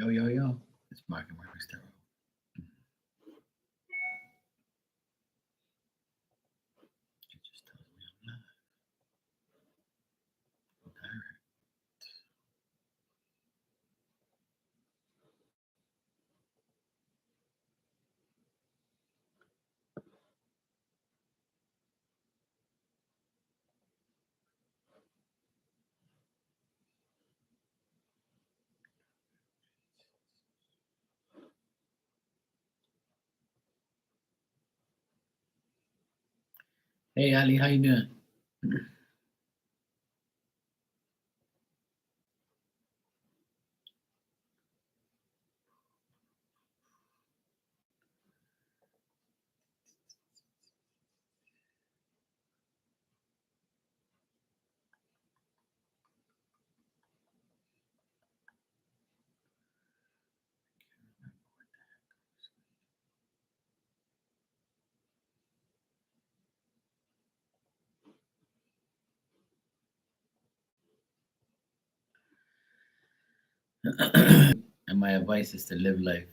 Yo, yo, yo. It's Mark and Mark Stero. It just tells me I'm live. Direct. Hey, Ali, how you doing? And my advice is to live life.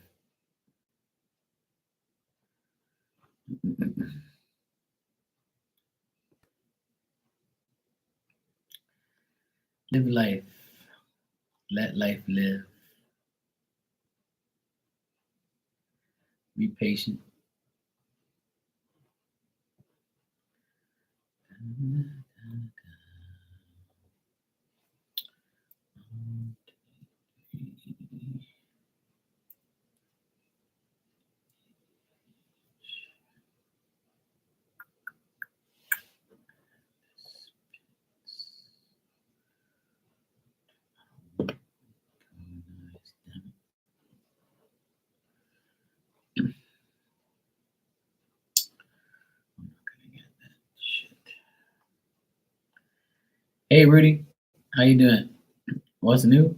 Live life. Let life live. Be patient. Hey, Rudy, how you doing? What's new?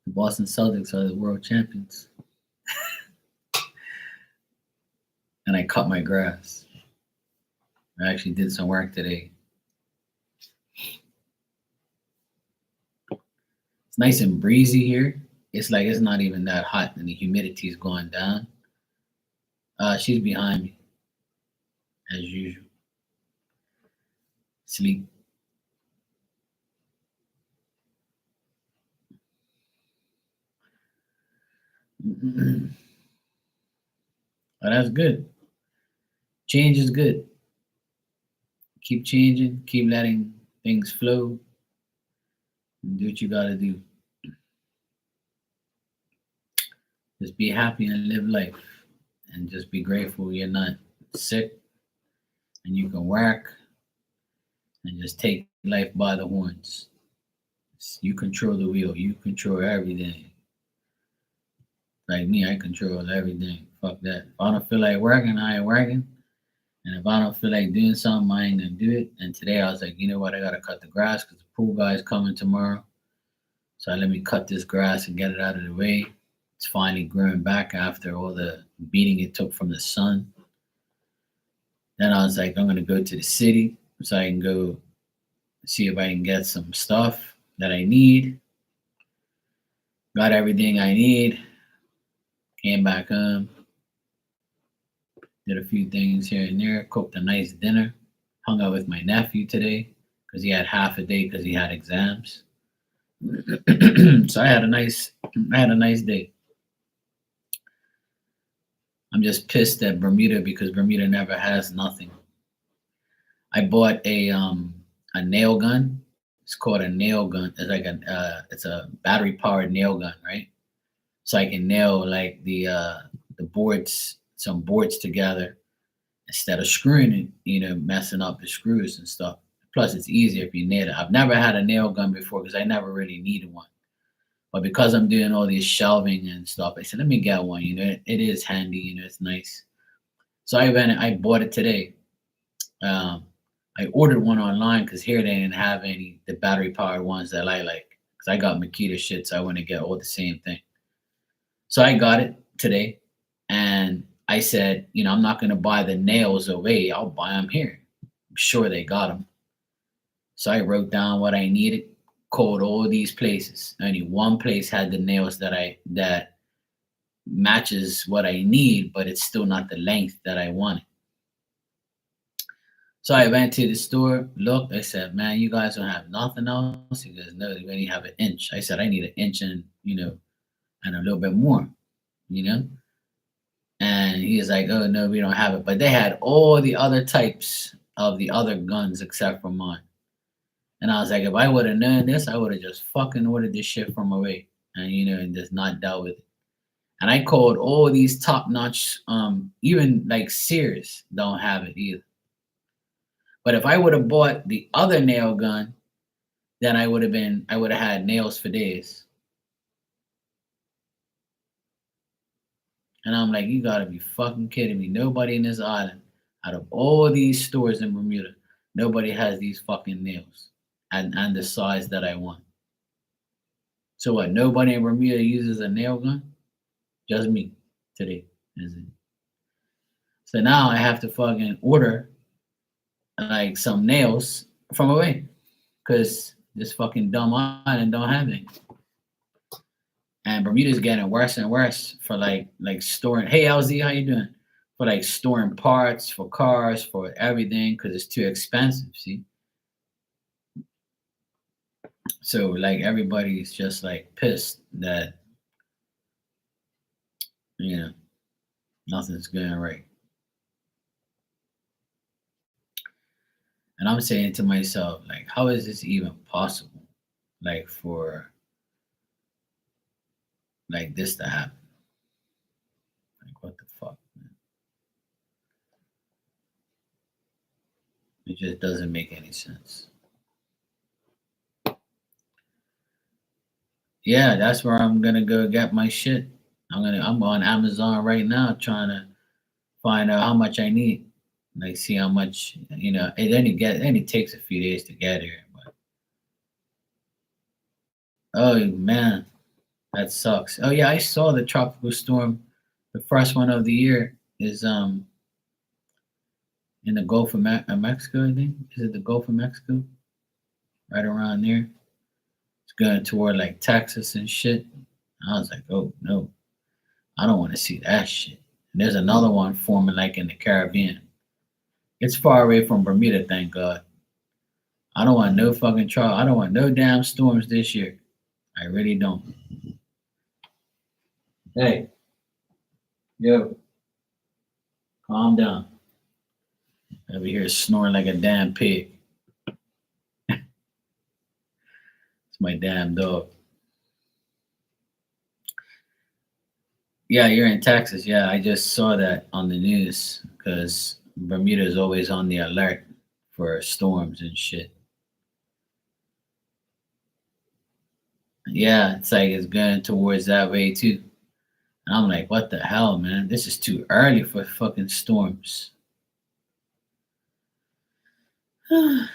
The Boston Celtics are the world champions, and I cut my grass. I actually did some work today. It's nice and breezy here. It's like it's not even that hot, and the humidity is going down. She's behind me as usual. Sleep. But that's good. Change is good. Keep changing. Keep letting things flow. And do what you gotta do. Just be happy and live life, and just be grateful you're not sick and you can work and just take life by the horns. You control the wheel. You control everything. Like me, I control everything. Fuck that. If I don't feel like working, I ain't working. And if I don't feel like doing something, I ain't gonna do it. And today I was like, you know what? I gotta cut the grass because the pool guy's coming tomorrow. So let me cut this grass and get it out of the way. It's finally growing back after all the beating it took from the sun. Then I was like, I'm gonna go to the city so I can go see if I can get some stuff that I need. Got everything I need. Came back home. Did a few things here and there. Cooked a nice dinner. Hung out with my nephew today because he had half a day because he had exams. So I had a nice day. I'm just pissed at Bermuda because Bermuda never has nothing. I bought a nail gun. It's called a nail gun. It's a battery powered nail gun, right? So I can nail like the boards, some boards together instead of screwing it, messing up the screws and stuff. Plus, it's easier if you nail it. I've never had a nail gun before because I never really needed one. But because I'm doing all this shelving and stuff, I said, let me get one. It is handy. It's nice. So I bought it today. Um, I ordered one online because here they didn't have any the battery powered ones that I like. Because I got Makita shit, so I want to get all the same thing. So I got it today, and I said, I'm not gonna buy the nails away. I'll buy them here. I'm sure they got them. So I wrote down what I needed. called all these places. Only one place had the nails that matches what I need, but it's still not the length that I wanted. So I went to the store, looked, I said, man, you guys don't have nothing else? He goes, no, we only have an inch. I said, I need an inch and, and a little bit more, you know? And he was like, oh, no, we don't have it. But they had all the other types of the other guns except for mine. And I was like, if I would have known this, I would have just fucking ordered this shit from away and, and just not dealt with it. And I called all these top notch, even like Sears don't have it either. But if I would have bought the other nail gun, then I would have had nails for days. And I'm like, you gotta be fucking kidding me. Nobody in this island, out of all these stores in Bermuda, nobody has these fucking nails and the size that I want. So what? Nobody in Bermuda uses a nail gun? Just me today. Is it? So now I have to fucking order like some nails from away because this fucking dumb island don't have any. And Bermuda's getting worse and worse for like storing. Hey LZ, how you doing? For like storing parts for cars for everything because it's too expensive. See, so like everybody's just like pissed that you know nothing's going right. And I'm saying to myself, like, how is this even possible? Like for like this to happen? Like what the fuck, man? It just doesn't make any sense. Yeah, that's where I'm gonna go get my shit. I'm on Amazon right now trying to find out how much I need. Like see how much it only takes a few days to get here. But oh man, that sucks. Oh yeah, I saw the tropical storm. The first one of the year is in the Gulf of Mexico, I think. Is it the Gulf of Mexico? Right around there. It's going toward like Texas and shit. I was like, oh no, I don't want to see that shit. And there's another one forming like in the Caribbean. It's far away from Bermuda, thank God. I don't want no fucking trouble. I don't want no damn storms this year. I really don't. Hey, yo, calm down. Over here snoring like a damn pig. It's my damn dog. Yeah, you're in Texas. Yeah, I just saw that on the news because Bermuda is always on the alert for storms and shit. Yeah, it's like it's going towards that way too. And I'm like, what the hell, man? This is too early for fucking storms. I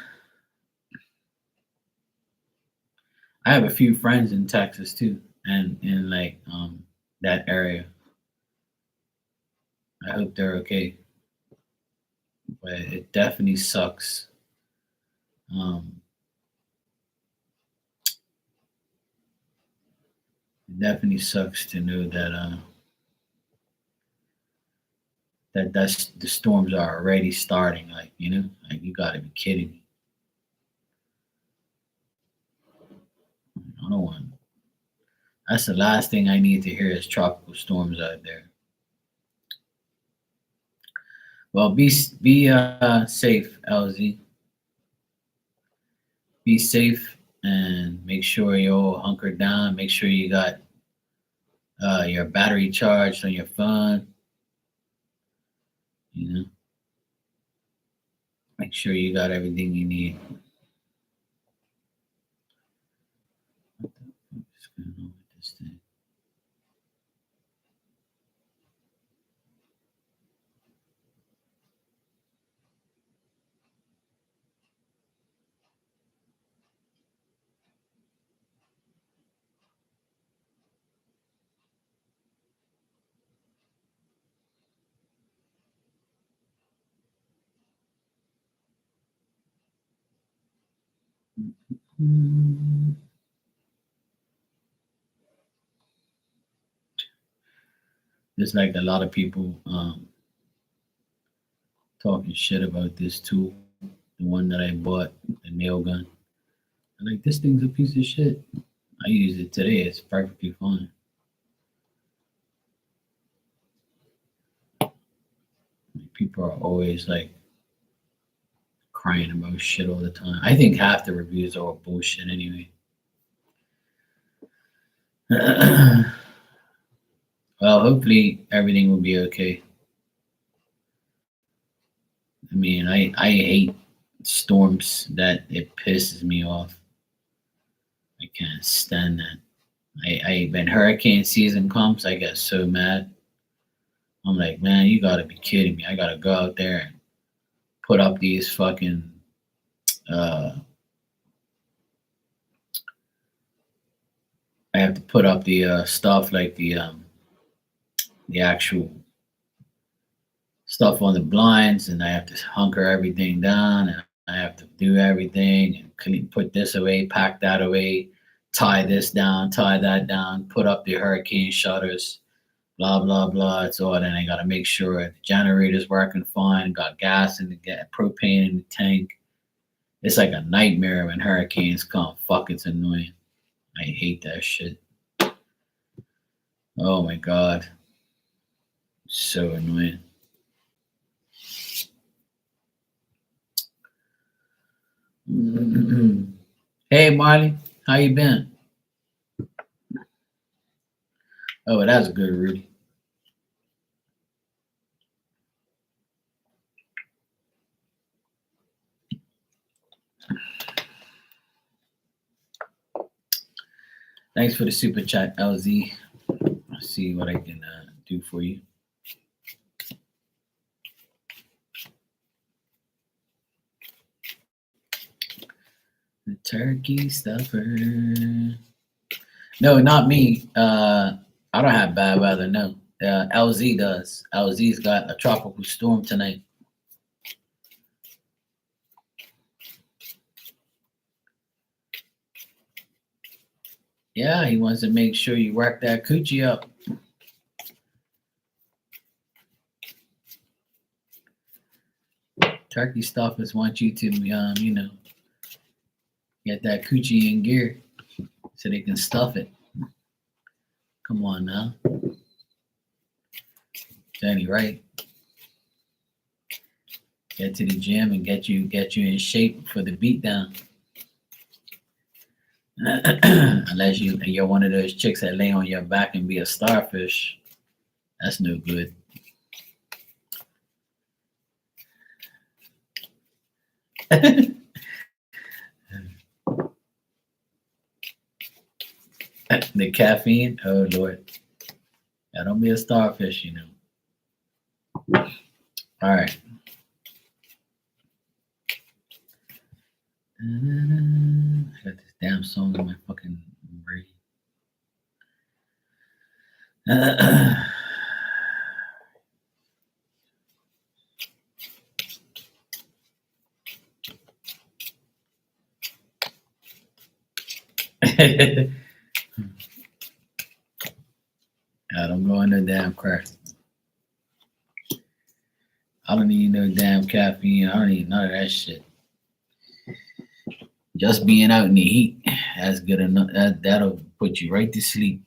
have a few friends in Texas too, and in like that area. I hope they're okay, but it definitely sucks. Um, it definitely sucks to know that that's the storms are already starting. Like like you got to be kidding me. I don't want. That's the last thing I need to hear is tropical storms out there. Well, be safe, LZ. Be safe and make sure you're all hunkered down. Make sure you got your battery charged on your phone. You know, make sure you got everything you need. What's going on with this thing? Hmm. There's like a lot of people talking shit about this tool, the one that I bought, the nail gun. I'm like, this thing's a piece of shit. I use it today. It's perfectly fine. Like, people are always like crying about shit all the time. I think half the reviews are all bullshit anyway. Well, hopefully everything will be okay. I mean, I hate storms that it pisses me off. I can't stand that. I when hurricane season comes, I get so mad. I'm like, man, you gotta be kidding me. I gotta go out there and put up these fucking uh I have to put up the stuff like the actual stuff on the blinds, and I have to hunker everything down, and I have to do everything and clean, put this away, pack that away, tie this down, tie that down, put up the hurricane shutters, blah blah blah. It's all. Then I gotta make sure the generator's working fine, got gas in the propane in the tank. It's like a nightmare when hurricanes come. Fuck, it's annoying. I hate that shit. Oh my god, so annoying. Hey Marley, how you been? Oh, that's good, Rudy. Thanks for the super chat, LZ. I'll see what I can do for you. The turkey stuffer. No, not me. I don't have bad weather. No, LZ does. LZ's got a tropical storm tonight. Yeah, he wants to make sure you work that coochie up. Turkey stuffers want you to, get that coochie in gear so they can stuff it. Come on now, Danny, right? Get to the gym and get you in shape for the beatdown. Unless you're one of those chicks that lay on your back and be a starfish, that's no good. The caffeine, oh Lord, yeah, don't be a starfish, you know. All right. I got this damn song in my fucking brain. I don't go on no damn crack. I don't need no damn caffeine. I don't need none of that shit. Just being out in the heat, that's good enough. That'll put you right to sleep.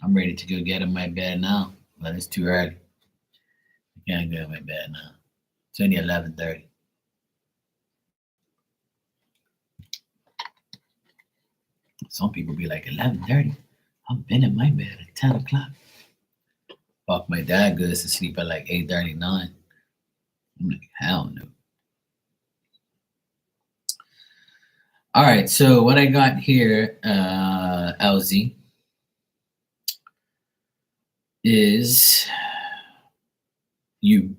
I'm ready to go get in my bed now, but it's too early. I can't go in my bed now. It's only 11:30. Some people be like 11:30. I've been in my bed at 10 o'clock. Fuck, my dad goes to sleep at like 8:39. I'm like, hell no. All right, so what I got here, LZ, is you.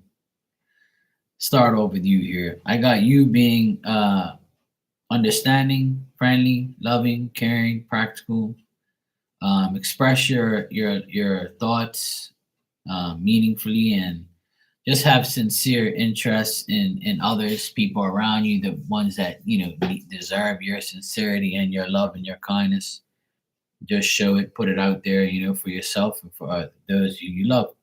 Start off with you here. I got you being understanding, friendly, loving, caring, practical. Express your thoughts meaningfully, and just have sincere interest in others, people around you, the ones that deserve your sincerity and your love and your kindness. Just show it, put it out there, for yourself and for those you love.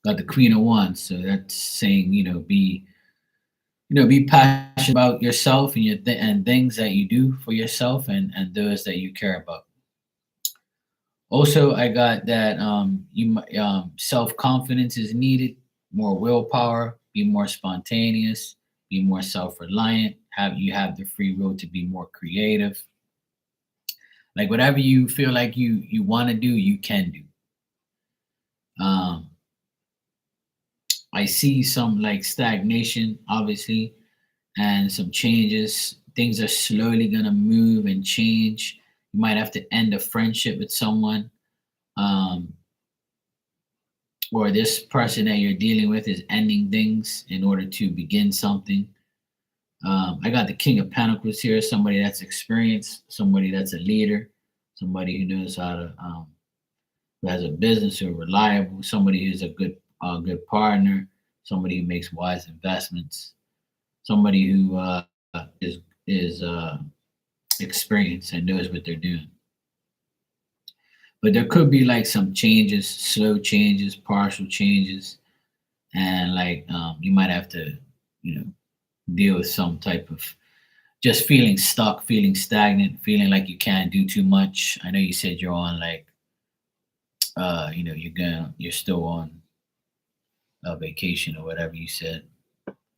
Got the Queen of Wands, so that's saying, be passionate about yourself and and things that you do for yourself and those that you care about. Also, I got that self confidence is needed, more willpower, be more spontaneous, be more self reliant. Have the free will to be more creative. Like whatever you feel like you want to do, you can do. Um, I see some like stagnation, obviously, and some changes. Things are slowly gonna move and change. You might have to end a friendship with someone. Um, or this person that you're dealing with is ending things in order to begin something. I got the King of Pentacles here, somebody that's experienced, somebody that's a leader, somebody who knows how to, who has a business, who are reliable, somebody who's a good partner, somebody who makes wise investments, somebody who is experienced and knows what they're doing. But there could be like some changes, slow changes, partial changes, and like you might have to, you know, deal with some type of just feeling stuck, feeling stagnant, feeling like you can't do too much. I know you said you're on like you're still on a vacation or whatever you said.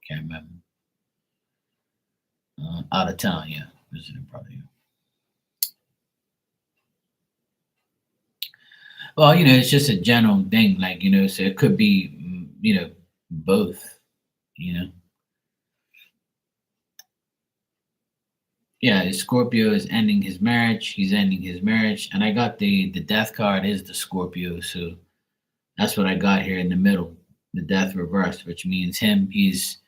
Can't remember. Out of town, yeah, visiting probably. Well, it's just a general thing, like so it could be, both. You know, yeah, Scorpio is ending his marriage. He's ending his marriage, and I got the death card is the Scorpio, so that's what I got here in the middle, the death reverse, which means he's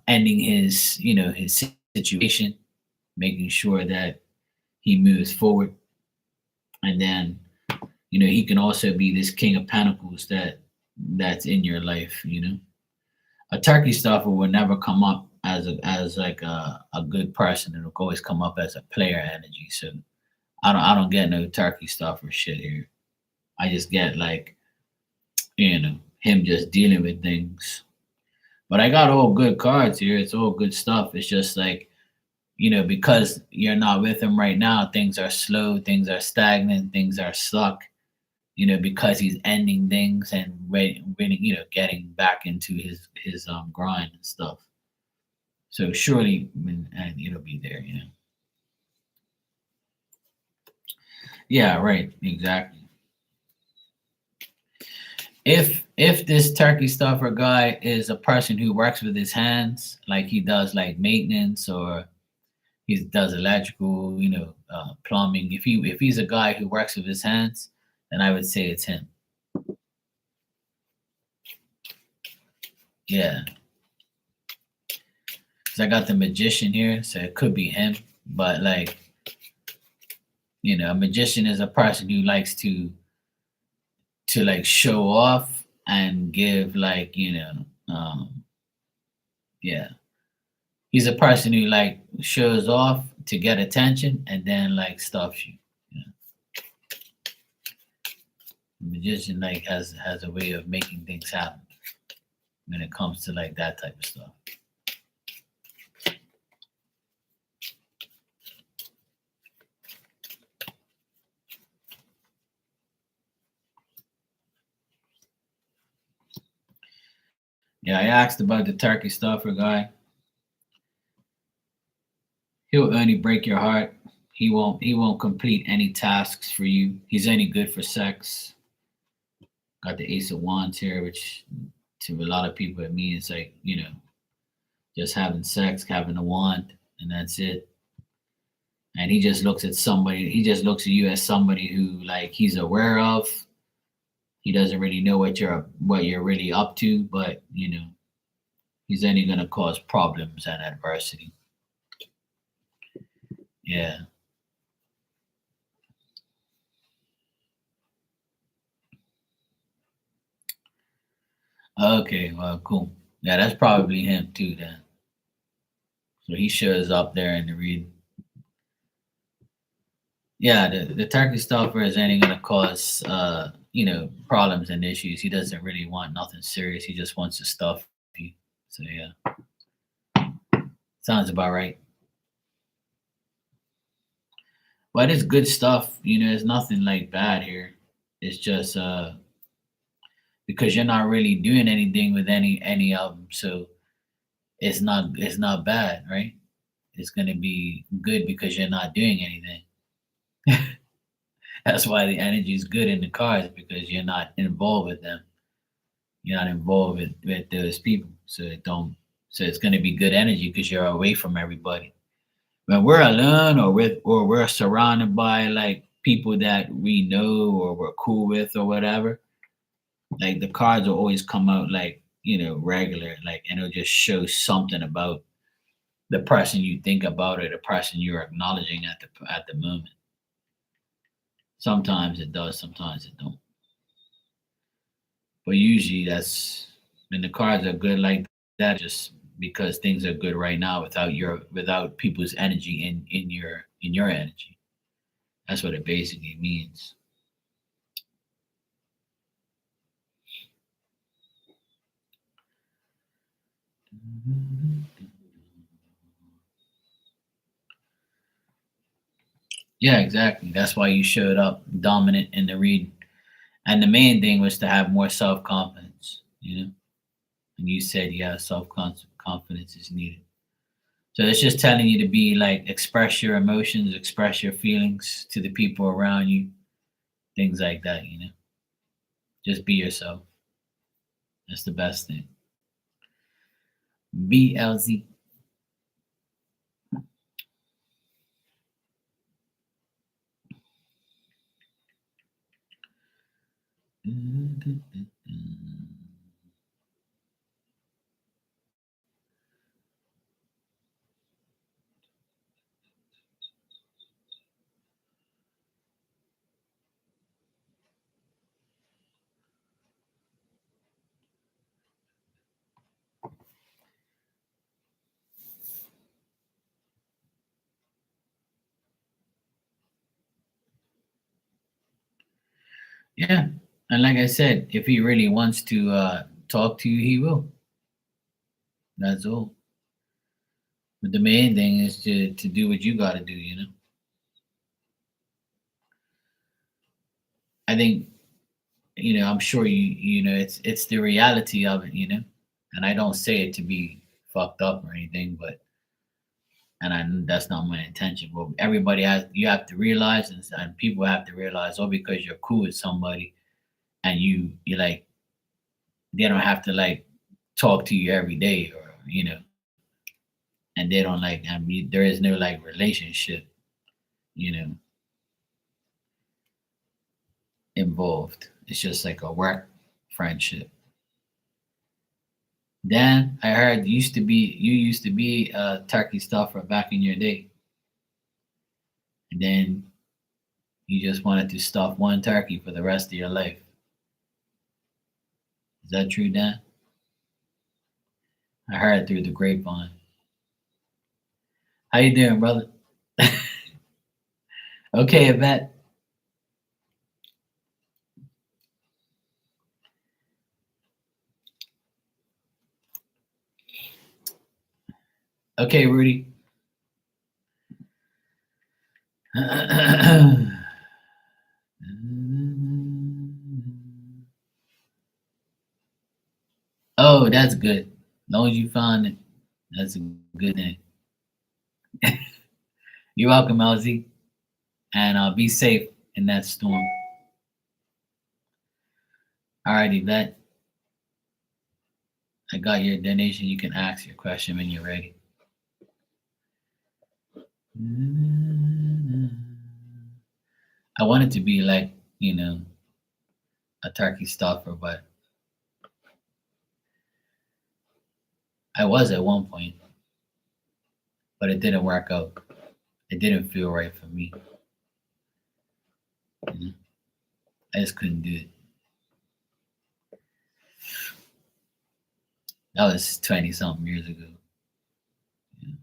ending his his situation, making sure that he moves forward, and then he can also be this King of Pentacles that's in your life. A turkey stuffer will never come up as like a good person. It'll always come up as a player energy. So I don't get no turkey stuffer shit here. I just get like him just dealing with things. But I got all good cards here. It's all good stuff. It's just like because you're not with him right now, things are slow, things are stagnant, things are stuck. Because he's ending things and really, getting back into his grind and stuff. So surely, and it'll be there. Yeah, right, exactly. If this turkey stuffer guy is a person who works with his hands, like he does like maintenance or he does electrical, plumbing. If he's a guy who works with his hands, then I would say it's him. Yeah, because I got the magician here, so it could be him. But like, a magician is a person who likes to like show off and give like yeah, he's a person who like shows off to get attention and then like stuffs you. The magician like has a way of making things happen when it comes to like that type of stuff. Yeah, I asked about the turkey stuffer guy. He'll only break your heart. He won't complete any tasks for you. He's only good for sex. Got the Ace of Wands here, which to a lot of people it means like, just having sex, having a wand, and that's it. And he just looks at you as somebody who like he's aware of. He doesn't really know what you're really up to, but he's only gonna cause problems and adversity. Yeah. Okay, well, cool. Yeah, that's probably him too then. So he shows up there in the read. Yeah, the turkey stuffer is only gonna cause problems and issues. He doesn't really want nothing serious. He just wants to stuff you. So yeah, sounds about right. But it's good stuff. It's nothing like bad here. It's just because you're not really doing anything with any of them, so it's not bad, right? It's gonna be good because you're not doing anything. That's why the energy is good in the cars because you're not involved with them. You're not involved with those people, so it don't. So it's gonna be good energy because you're away from everybody. When we're alone or we're surrounded by like people that we know or we're cool with or whatever, like the cards will always come out like regular, like, and it'll just show something about the person you think about or the person you're acknowledging at the moment. Sometimes it does, sometimes it don't. But usually that's when the cards are good like that, just because things are good right now without people's energy in your energy. That's what it basically means. Yeah, exactly. That's why you showed up dominant in the reading. And the main thing was to have more self confidence. And you said, yeah, self confidence is needed. So it's just telling you to be like, express your emotions, express your feelings to the people around you, things like that. Just be yourself. That's the best thing. BLZ. Yeah. And like I said, if he really wants to talk to you, he will. That's all. But the main thing is to do what you got to do. I think, I'm sure it's the reality of it. And I don't say it to be fucked up or anything, but that's not my intention. But you have to realize, and people have to realize, because you're cool with somebody and you like, they don't have to like talk to you every day, or and they don't like, I mean, there is no like relationship, you know, involved. It's just like a work friendship. Dan, I heard you used to be a turkey stuffer back in your day, and then you just wanted to stuff one turkey for the rest of your life. Is that true, Dan? I heard through the grapevine. How you doing, brother? Okay, Yvette. Okay, Rudy. Oh, that's good. As long as you found it, that's a good thing. You're welcome, LZ, and be safe in that storm. All right, Yvette, I got your donation. You can ask your question when you're ready. I wanted to be like, a turkey stuffer, but I was at one point, but it didn't work out. It didn't feel right for me. You know? I just couldn't do it. That was 20 something years ago. You know?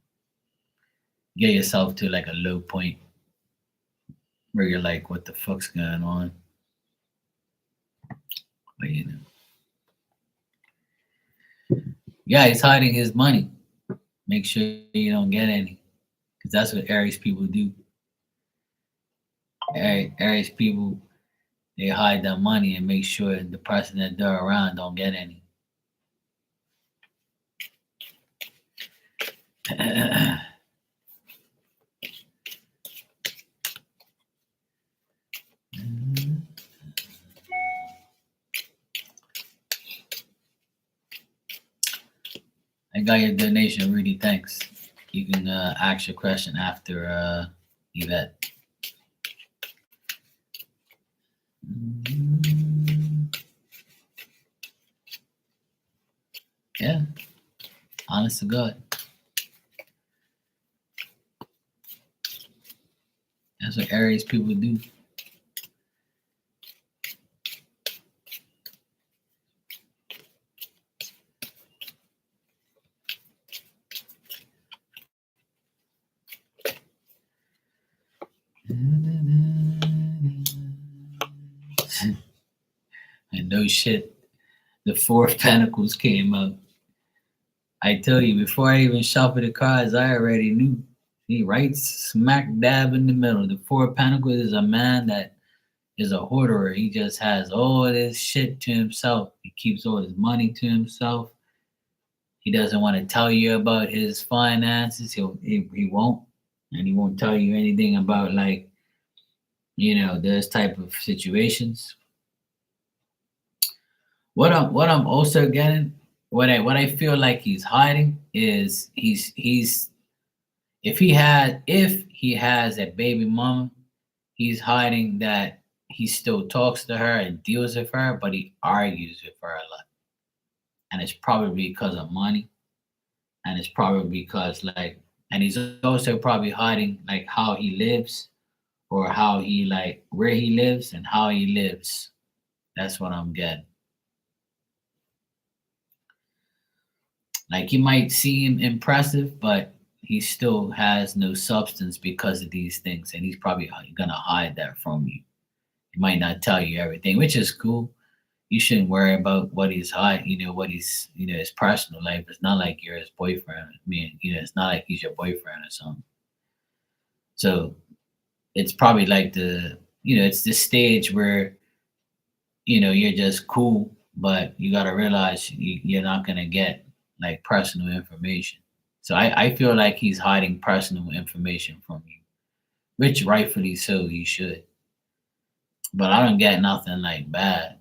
Get yourself to like a low point, where you're like, what the fuck's going on? But yeah, he's hiding his money. Make sure you don't get any, because that's what Aries people do. Aries people, they hide their money and make sure the person that they're around don't get any. I got your donation, Rudy. Thanks. You can ask your question after Yvette. Yeah, honest to God. That's what Aries people do. And no shit, the Four of Pentacles came up. I tell you, before I even shuffled the cards, I already knew. He right smack dab in the middle. The Four of Pentacles is a man that is a hoarder. He just has all this shit to himself. He keeps all his money to himself. He doesn't want to tell you about his finances. He won't, and he won't tell you anything about like those type of situations. What I'm also getting, what I feel like he's hiding is he's if he has a baby mama, he's hiding that he still talks to her and deals with her, but he argues with her a lot, and it's probably because of money, and it's probably because like, and he's also probably hiding like how he lives, or how he like where he lives and how he lives. That's what I'm getting. Like he might seem impressive, but he still has no substance because of these things, and he's probably gonna hide that from you. He might not tell you everything, which is cool. You shouldn't worry about what he's hiding. What he's his personal life. It's not like you're his boyfriend. I mean, it's not like he's your boyfriend or something. So it's probably like it's this stage where you're just cool, but you got to realize you're not going to get like personal information. So I feel like he's hiding personal information from you, which rightfully so he should. But I don't get nothing like bad,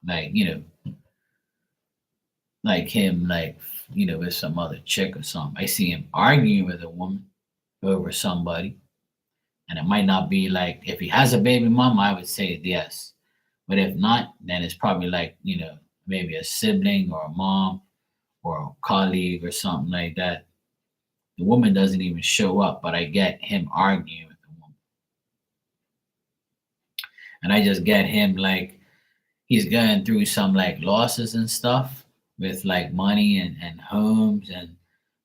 like like him, like with some other chick or something. I see him arguing with a woman over somebody, and it might not be like, if he has a baby mama, I would say yes. But if not, then it's probably like, maybe a sibling or a mom or a colleague or something like that. The woman doesn't even show up, but I get him arguing with the woman. And I just get him like he's going through some like losses and stuff with like money and homes, and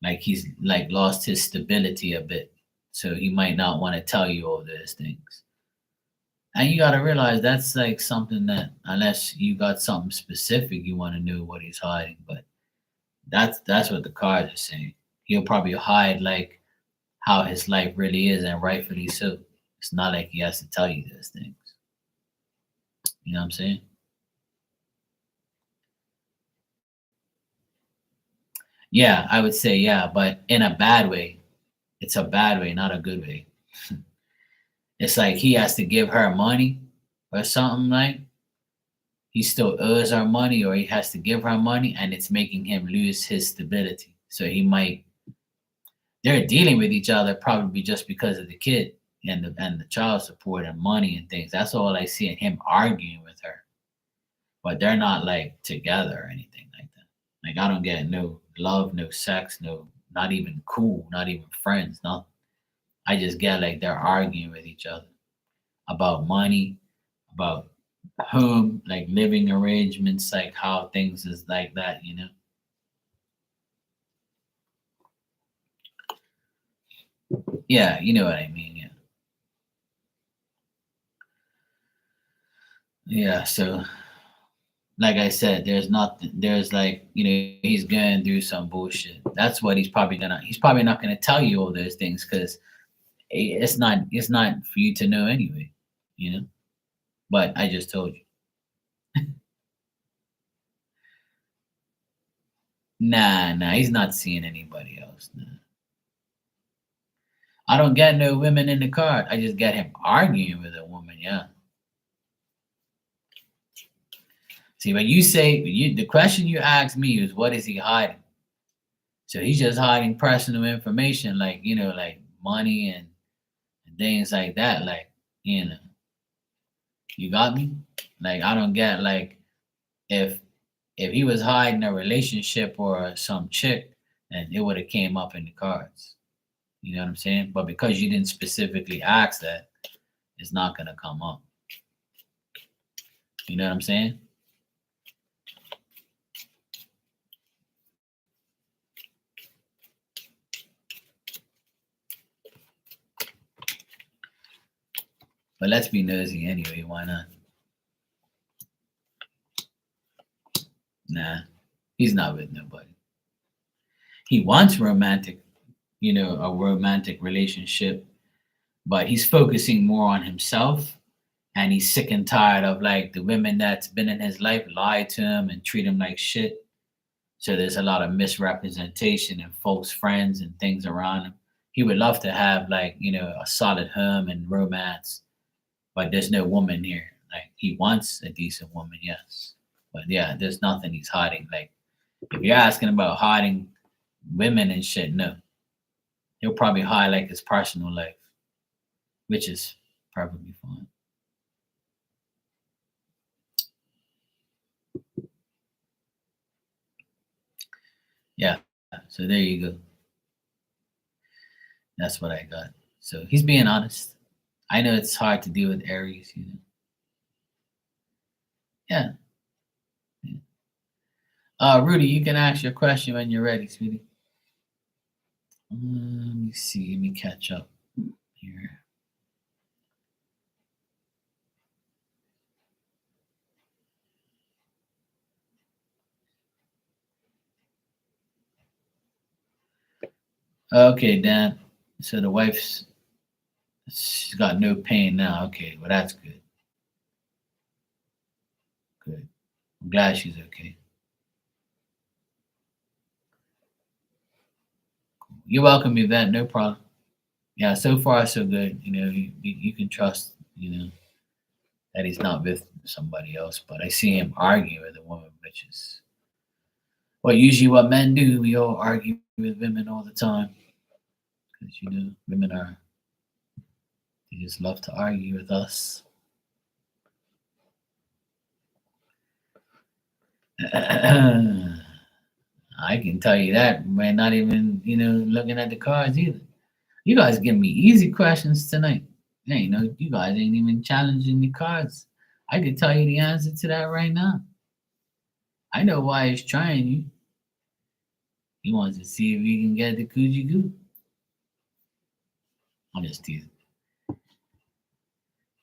like he's like lost his stability a bit. So he might not want to tell you all those things. And you got to realize that's like something that, unless you got something specific you want to know what he's hiding, but that's what the cards are saying. He'll probably hide like how his life really is, and rightfully so. It's not like he has to tell you those things. You know what I'm saying? Yeah, I would say yeah, but in a bad way. It's a bad way, not a good way. It's like he has to give her money or something, like he still owes her money, or he has to give her money, and it's making him lose his stability. So he might, they're dealing with each other probably just because of the kid and the child support and money and things. That's all I see in him arguing with her. But they're not like together or anything like that. Like I don't get no love, no sex, no, not even cool, not even friends, nothing. I just get like they're arguing with each other about money, about home, like living arrangements, like how things is like that. Yeah, you know what I mean. Yeah. Yeah, so like I said, there's nothing. There's like he's going through some bullshit. That's what he's probably gonna. He's probably not gonna tell you all those things because it's not for you to know anyway. You know. But I just told you. Nah, nah, he's not seeing anybody else. Nah. I don't get no women in the car. I just get him arguing with a woman. Yeah. See, when you say the question you asked me is what is he hiding? So he's just hiding personal information, like like money and things like that. Like you know, you got me. Like I don't get like if if he was hiding a relationship or some chick, then it would have came up in the cards. You know what I'm saying? But because you didn't specifically ask that, it's not gonna come up. You know what I'm saying? But let's be nosy anyway. Why not? Nah, he's not with nobody. He wants romantic, a romantic relationship, but he's focusing more on himself, and he's sick and tired of like the women that's been in his life lie to him and treat him like shit. So there's a lot of misrepresentation and false friends and things around him. He would love to have like, a solid home and romance, but there's no woman here. Like he wants a decent woman, yes. But yeah, there's nothing he's hiding. Like if you're asking about hiding women and shit, no. He'll probably hide like his personal life, which is perfectly fine. Yeah. So there you go. That's what I got. So he's being honest. I know it's hard to deal with Aries. Yeah. Yeah. Rudy, you can ask your question when you're ready, sweetie. Let me see. Let me catch up here. Okay, Dan. So the wife's she's got no pain now. Okay, well that's good. Good. I'm glad she's okay. You're welcome, Yvette. No problem. Yeah, so far so good. You can trust. That he's not with somebody else. But I see him arguing with a woman, which is well, usually what men do. We all argue with women all the time because women are they just love to argue with us. I can tell you that, man. Not even looking at the cards either. You guys give me easy questions tonight. You guys ain't even challenging the cards. I can tell you the answer to that right now. I know why he's trying you. He wants to see if he can get the coochie goo. I'm just teasing.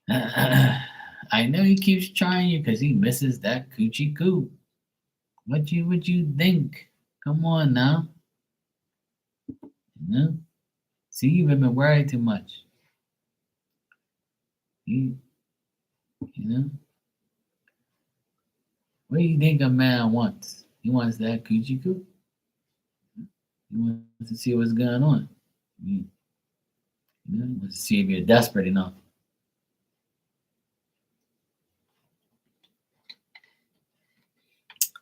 I know he keeps trying you because he misses that coochie goo. What you think? Come on now. You know? See, you've been worried too much. You, you know? What do you think a man wants? He wants that coochie goo. He wants to see what's going on. You, he wants to see if you're desperate enough.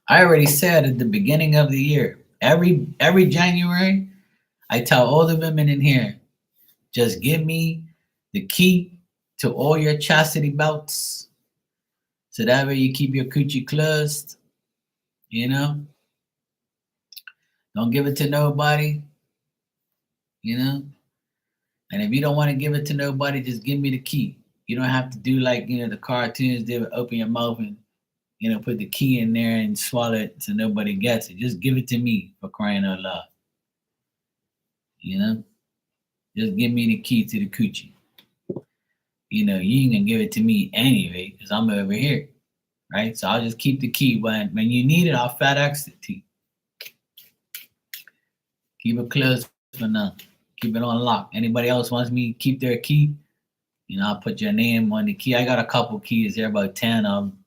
I already said at the beginning of the year, every January, I tell all the women in here, just give me the key to all your chastity belts. So that way you keep your coochie closed, you know? Don't give it to nobody, you know? And if you don't want to give it to nobody, just give me the key. You don't have to do like, the cartoons did, open your mouth and, put the key in there and swallow it so nobody gets it. Just give it to me for crying out loud. You know? Just give me the key to the coochie. You ain't gonna give it to me anyway, because I'm over here. right? So I'll just keep the key. When you need it, I'll FedEx it to you. Keep it closed for now. Keep it on lock. Anybody else wants me to keep their key, I'll put your name on the key. I got a couple keys there, about 10 of them.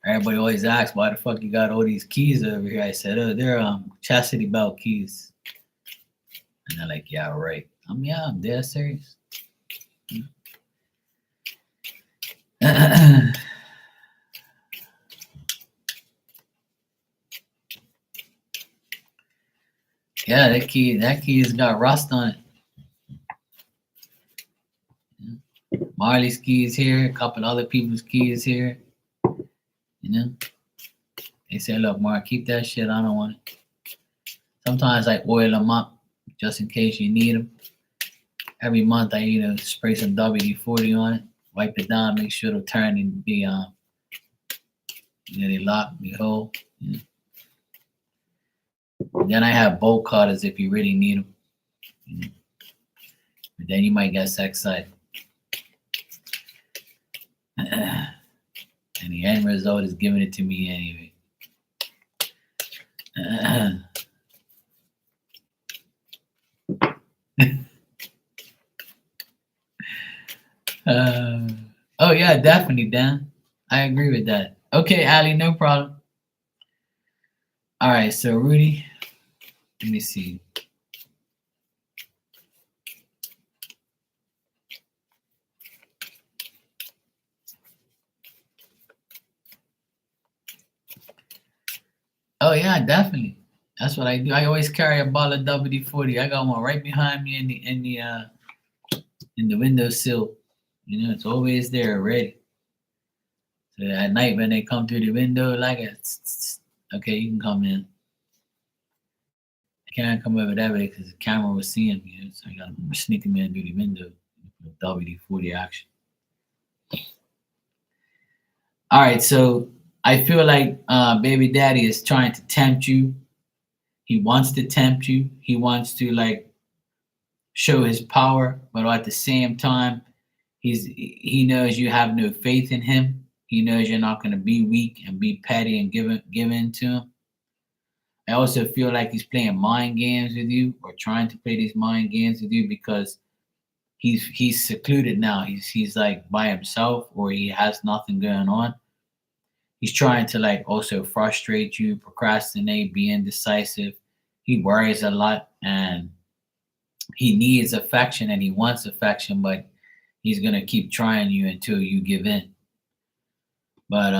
Everybody always asks, why the fuck you got all these keys over here? I said, oh, they're chastity belt keys. And they're like, yeah, right. I'm dead serious. Yeah, that key's got rust on it. Marley's keys here, a couple other people's keys here. They say, look, Mark, keep that shit. I don't want it. Sometimes I oil them up just in case you need them. Every month I spray some WD-40 on it, wipe it down, make sure it'll turn and be they lock, be whole. Then I have bolt cutters if you really need them. But then you might get excited. And the end result is giving it to me anyway. Oh yeah, definitely, Dan. I agree with that. Okay, Ali, no problem. All right, so Rudy, let me see. Oh yeah, definitely. That's what I do. I always carry a bottle of WD-40. I got one right behind me in the windowsill. It's always there, ready. So at night when they come through the window, like okay, you can come in. I can't come over that way because the camera was seeing me. So I got to sneak him in through the window with WD-40 action. All right, so I feel like baby daddy is trying to tempt you. He wants to tempt you. He wants to show his power, but at the same time, he knows you have no faith in him. He knows you're not going to be weak and be petty and give in to him. I also feel like he's playing mind games with you or trying to play these mind games with you because he's secluded now. He's like by himself or he has nothing going on. He's trying to also frustrate you, procrastinate, be indecisive. He worries a lot and he needs affection and he wants affection, but he's gonna keep trying you until you give in. But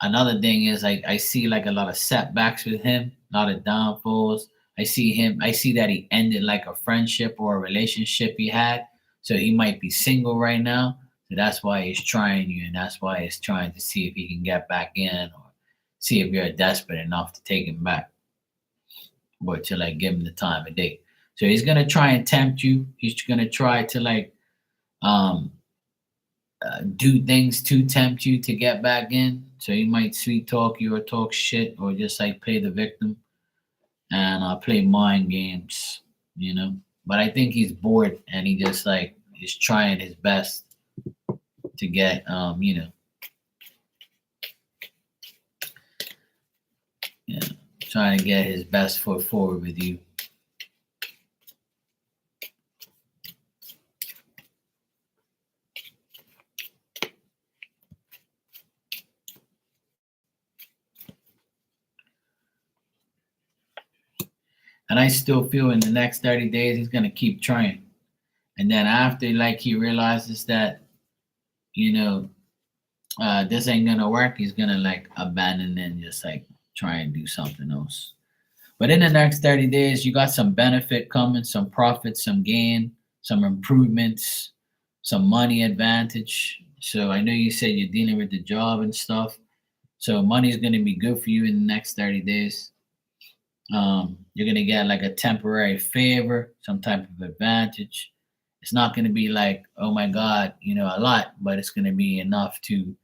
another thing is I see a lot of setbacks with him, a lot of downfalls. I see that he ended a friendship or a relationship he had. So he might be single right now. So that's why he's trying you, and that's why he's trying to see if he can get back in or see if you're desperate enough to take him back. Or to give him the time of day. So he's gonna try and tempt you. He's gonna try to do things to tempt you to get back in. So he might sweet talk you or talk shit or just play the victim and play mind games, But I think he's bored and he just is trying his best to get trying to get his best foot forward with you. And I still feel in the next 30 days he's gonna keep trying. And then after he realizes that, this ain't gonna work, he's gonna abandon and just try and do something else. But in the next 30 days, you got some benefit coming, some profit, some gain, some improvements, some money advantage. So I know you said you're dealing with the job and stuff. So money is going to be good for you in the next 30 days. You're going to get a temporary favor, some type of advantage. It's not going to be oh my God, a lot, but it's going to be enough to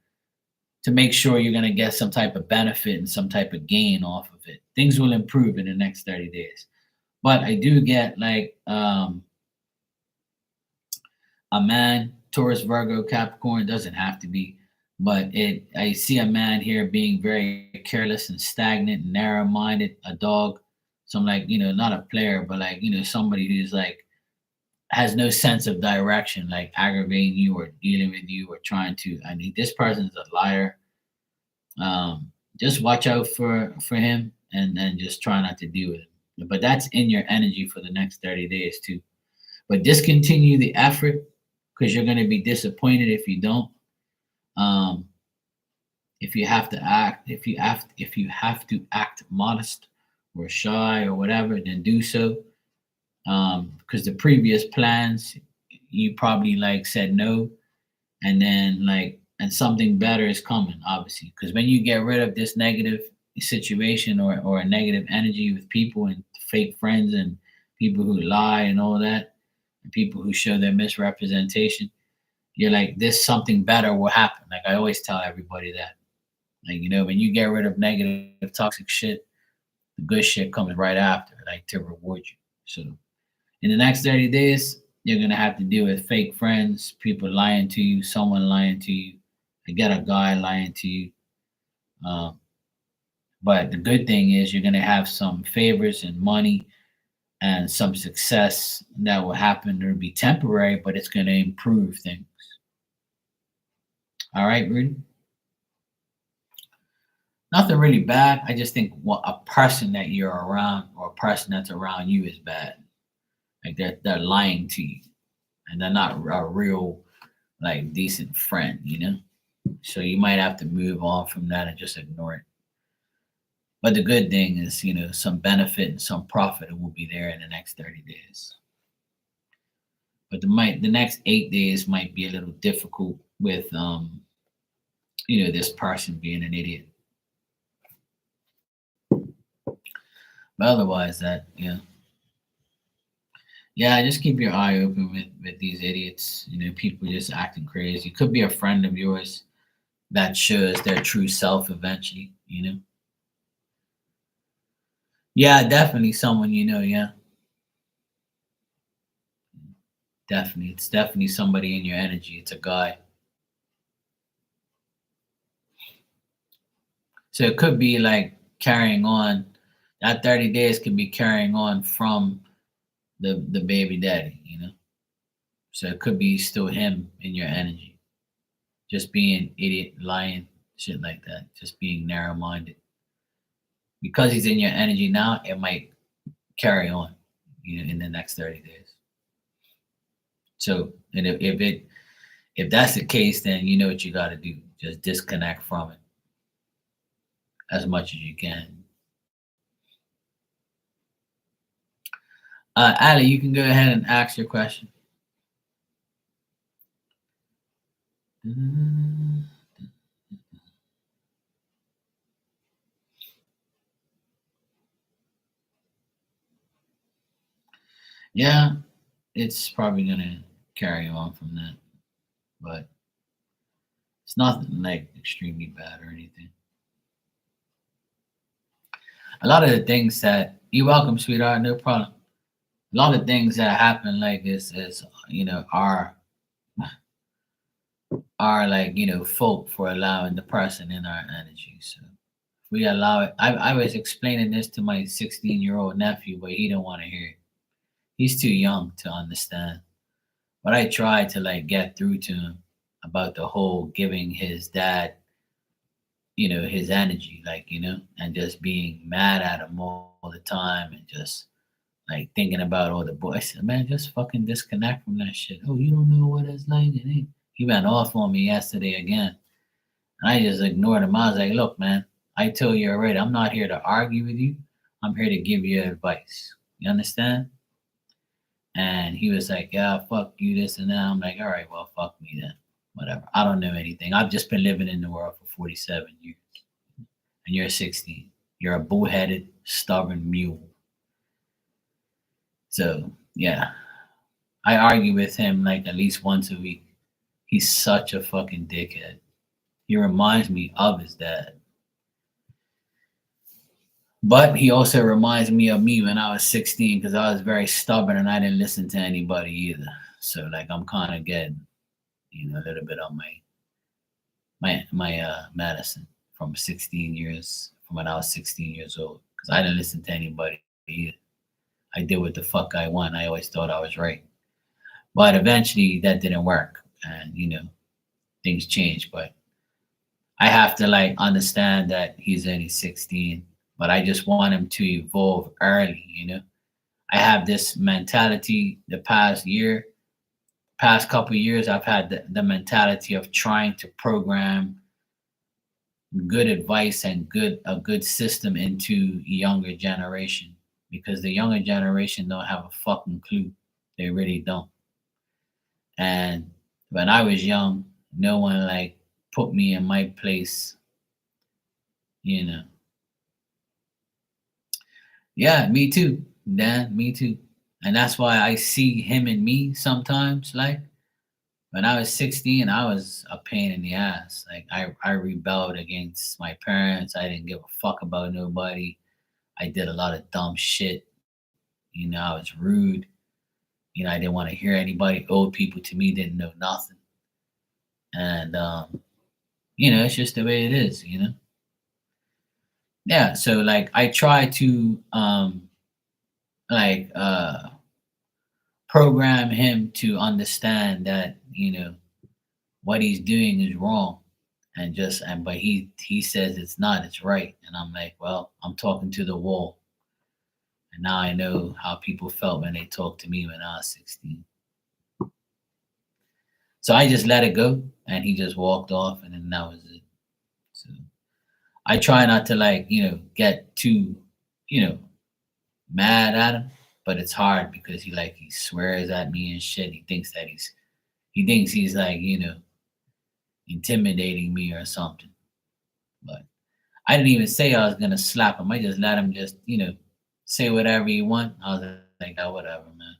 make sure you're going to get some type of benefit and some type of gain off of it. Things will improve in the next 30 days. But I do get a man Taurus, Virgo, Capricorn. Doesn't have to be, but it. I see a man here being very careless and stagnant, narrow-minded, a dog. So I'm like, not a player, but like, somebody who's like has no sense of direction, like aggravating you or dealing with you or trying to. I mean, this person's a liar. Just watch out for him and just try not to deal with him. But that's in your energy for the next 30 days too. But discontinue the effort because you're going to be disappointed if you don't. Um, if you have to act, if you have to act modest or shy or whatever, then do so. Because the previous plans, you probably like said no, and then and something better is coming, obviously. Because when you get rid of this negative situation or a negative energy with people and fake friends and people who lie and all that, and people who show their misrepresentation, you're like, this something better will happen. Like I always tell everybody that. Like, when you get rid of negative, toxic shit, the good shit comes right after, like to reward you. So in the next 30 days, you're gonna have to deal with fake friends, people lying to you, someone lying to you, I get a guy lying to you. Um, but the good thing is you're gonna have some favors and money and some success that will happen. It'll be temporary, but it's gonna improve things. All right, Rudy? Nothing really bad. I just think what a person that you're around or a person that's around you is bad. Like they're lying to you, and they're not a real like decent friend. So you might have to move on from that and just ignore it. But the good thing is, some benefit and some profit will be there in the next 30 days. But the next 8 days might be a little difficult with this person being an idiot. But otherwise, yeah, just keep your eye open with these idiots. People just acting crazy. Could be a friend of yours that shows their true self eventually. Yeah, definitely someone you know. Yeah, definitely. It's definitely somebody in your energy. It's a guy. So it could be like carrying on. That 30 days could be carrying on from the baby daddy. So it could be still him in your energy. Just being idiot, lying, shit like that. Just being narrow minded. Because he's in your energy now, it might carry on, in the next 30 days. So, and if that's the case, then you know what you got to do. Just disconnect from it as much as you can. Ali, you can go ahead and ask your question. Yeah, it's probably gonna carry on from that, but it's nothing like extremely bad or anything. A lot of the things that you're welcome, sweetheart, no problem. A lot of things that happen like this is, are like, fault for allowing the person in our energy. So if we allow it, I was explaining this to my 16-year-old nephew, but he didn't want to hear it. He's too young to understand. But I tried to like get through to him about the whole giving his dad, his energy, like, and just being mad at him all the time and just like thinking about all the boys. I said, man, just fucking disconnect from that shit. Oh, you don't know what it's like. He went off on me yesterday again. And I just ignored him. I was like, look, man, I told you already, I'm not here to argue with you. I'm here to give you advice. You understand? And he was like, yeah, fuck you, this and that. I'm like, all right, well, fuck me then. Whatever. I don't know anything. I've just been living in the world for 47 years. And you're 16. You're a bullheaded, stubborn mule. So, yeah. I argue with him like at least once a week. He's such a fucking dickhead. He reminds me of his dad. But he also reminds me of me when I was 16 because I was very stubborn and I didn't listen to anybody either. So, like, I'm kind of getting a little bit on my medicine from 16 years, from when I was 16 years old, because I didn't listen to anybody either. I did what the fuck I want. I always thought I was right, but eventually that didn't work, and things changed. But I have to like understand that he's only 16, but I just want him to evolve early. I have this mentality the past couple of years, I've had the mentality of trying to program good advice and a good system into younger generation, because the younger generation don't have a fucking clue. They really don't. And when I was young, no one like put me in my place, you know. Yeah, me too, Dan, me too. And that's why I see him in me sometimes. Like when I was 16, I was a pain in the ass. Like I rebelled against my parents. I didn't give a fuck about nobody. I did a lot of dumb shit. I was rude. I didn't want to hear anybody. Old people to me didn't know nothing. And it's just the way it is. Yeah. So like I try to like program him to understand that, what he's doing is wrong, and but he says it's not, it's right. And I'm like, well, I'm talking to the wall. And now I know how people felt when they talked to me when I was 16. So I just let it go, and he just walked off, and then that was it. So I try not to like, get too, you know, mad at him, but it's hard because he swears at me and shit. He thinks he's like, intimidating me or something. But I didn't even say I was gonna slap him. I just let him just, say whatever he want. I was like, oh, whatever, man.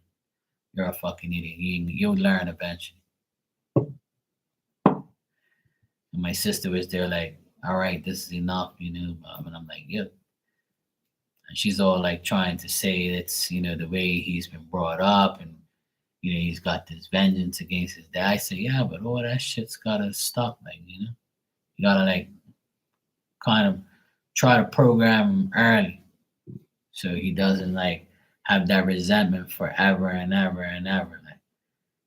You're a fucking idiot. You'll learn eventually. And my sister was there like, all right, this is enough, And I'm like, yep. And she's all like trying to say it's, the way he's been brought up, and he's got this vengeance against his dad. I say, yeah, but all that shit's gotta stop. Like, you gotta like kind of try to program him early so he doesn't like have that resentment forever and ever and ever. Like,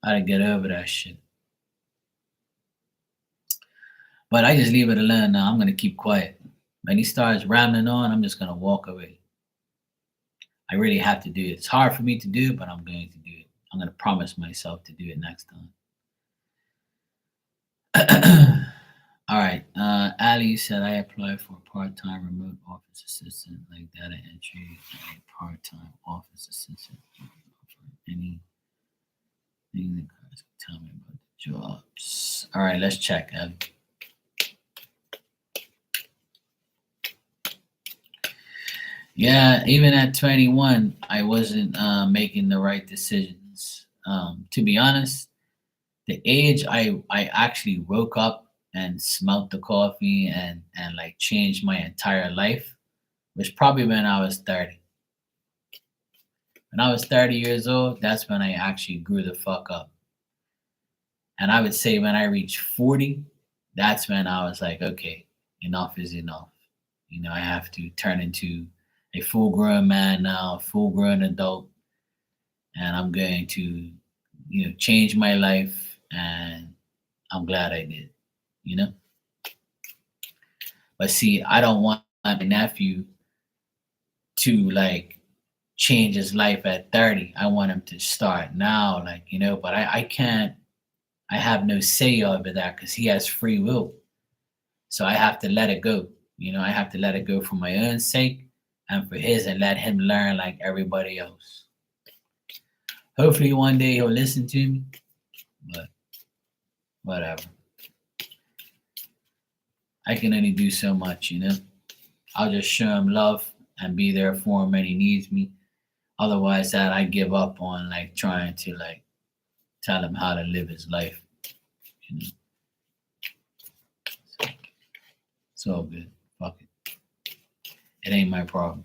how to get over that shit. But I just leave it alone now. I'm gonna keep quiet. When he starts rambling on, I'm just gonna walk away. I really have to do it. It's hard for me to do, but I'm going to do it. I'm gonna promise myself to do it next time. All right. Ali said I applied for a part-time remote office assistant, like data entry, and a part-time office assistant. Anything that guys can tell me about the jobs. All right, let's check, Ali. Yeah, even at 21, I wasn't making the right decisions. To be honest, the age I actually woke up and smelt the coffee and like changed my entire life was probably when I was 30. When I was 30 years old, that's when I actually grew the fuck up. And I would say when I reached 40, that's when I was like, okay, enough is enough. I have to turn into a full grown man now, full grown adult, and I'm going to, change my life. And I'm glad I did, you know? But see, I don't want my nephew to like change his life at 30. I want him to start now, like, but I can't, I have no say over that because he has free will. So I have to let it go. I have to let it go for my own sake and for his, and let him learn like everybody else. Hopefully one day he'll listen to me, but whatever. I can only do so much. I'll just show him love and be there for him when he needs me. Otherwise, that I give up on like trying to like tell him how to live his life. You know? So, it's all good. Fuck it. It ain't my problem.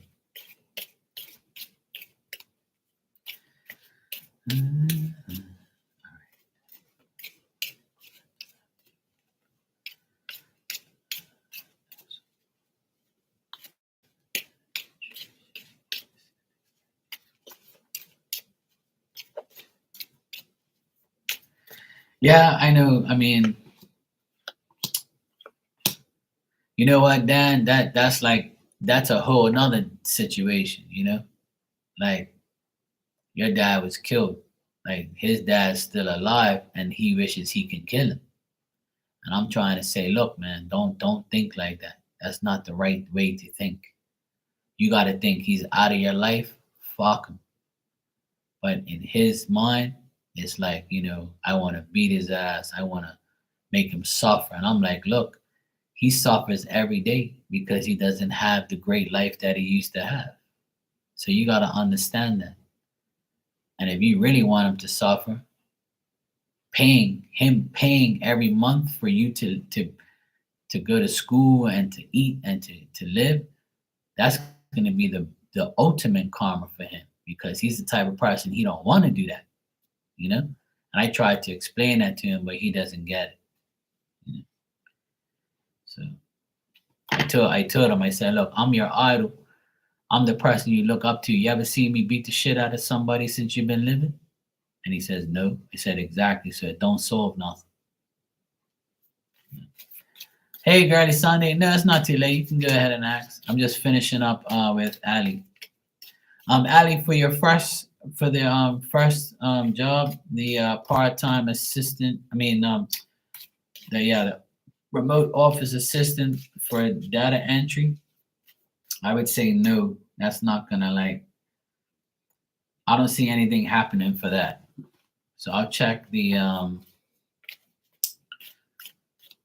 Yeah, I know. I mean, you know what, Dan? That's like that's a whole another situation. Like your dad was killed. Like his dad's still alive, and he wishes he can kill him. And I'm trying to say, look, man, don't think like that. That's not the right way to think. You got to think he's out of your life. Fuck him. But in his mind, it's like, I want to beat his ass. I want to make him suffer. And I'm like, look, he suffers every day because he doesn't have the great life that he used to have. So you got to understand that. And if you really want him to suffer, paying every month for you to go to school and to eat and to live, that's going to be the ultimate karma for him because he's the type of person he don't want to do that, And I tried to explain that to him, but he doesn't get it. You know? So I told him, I said, look, I'm your idol. I'm the person you look up to. You ever seen me beat the shit out of somebody since you've been living? And he says, no. I said, exactly. So it don't solve nothing. Hey, girly Sunday. No, it's not too late. You can go ahead and ask. I'm just finishing up with Ali. Ali, for your first job, the part-time assistant. I mean, the remote office assistant for data entry. I would say no. That's not gonna like. I don't see anything happening for that. So I'll check the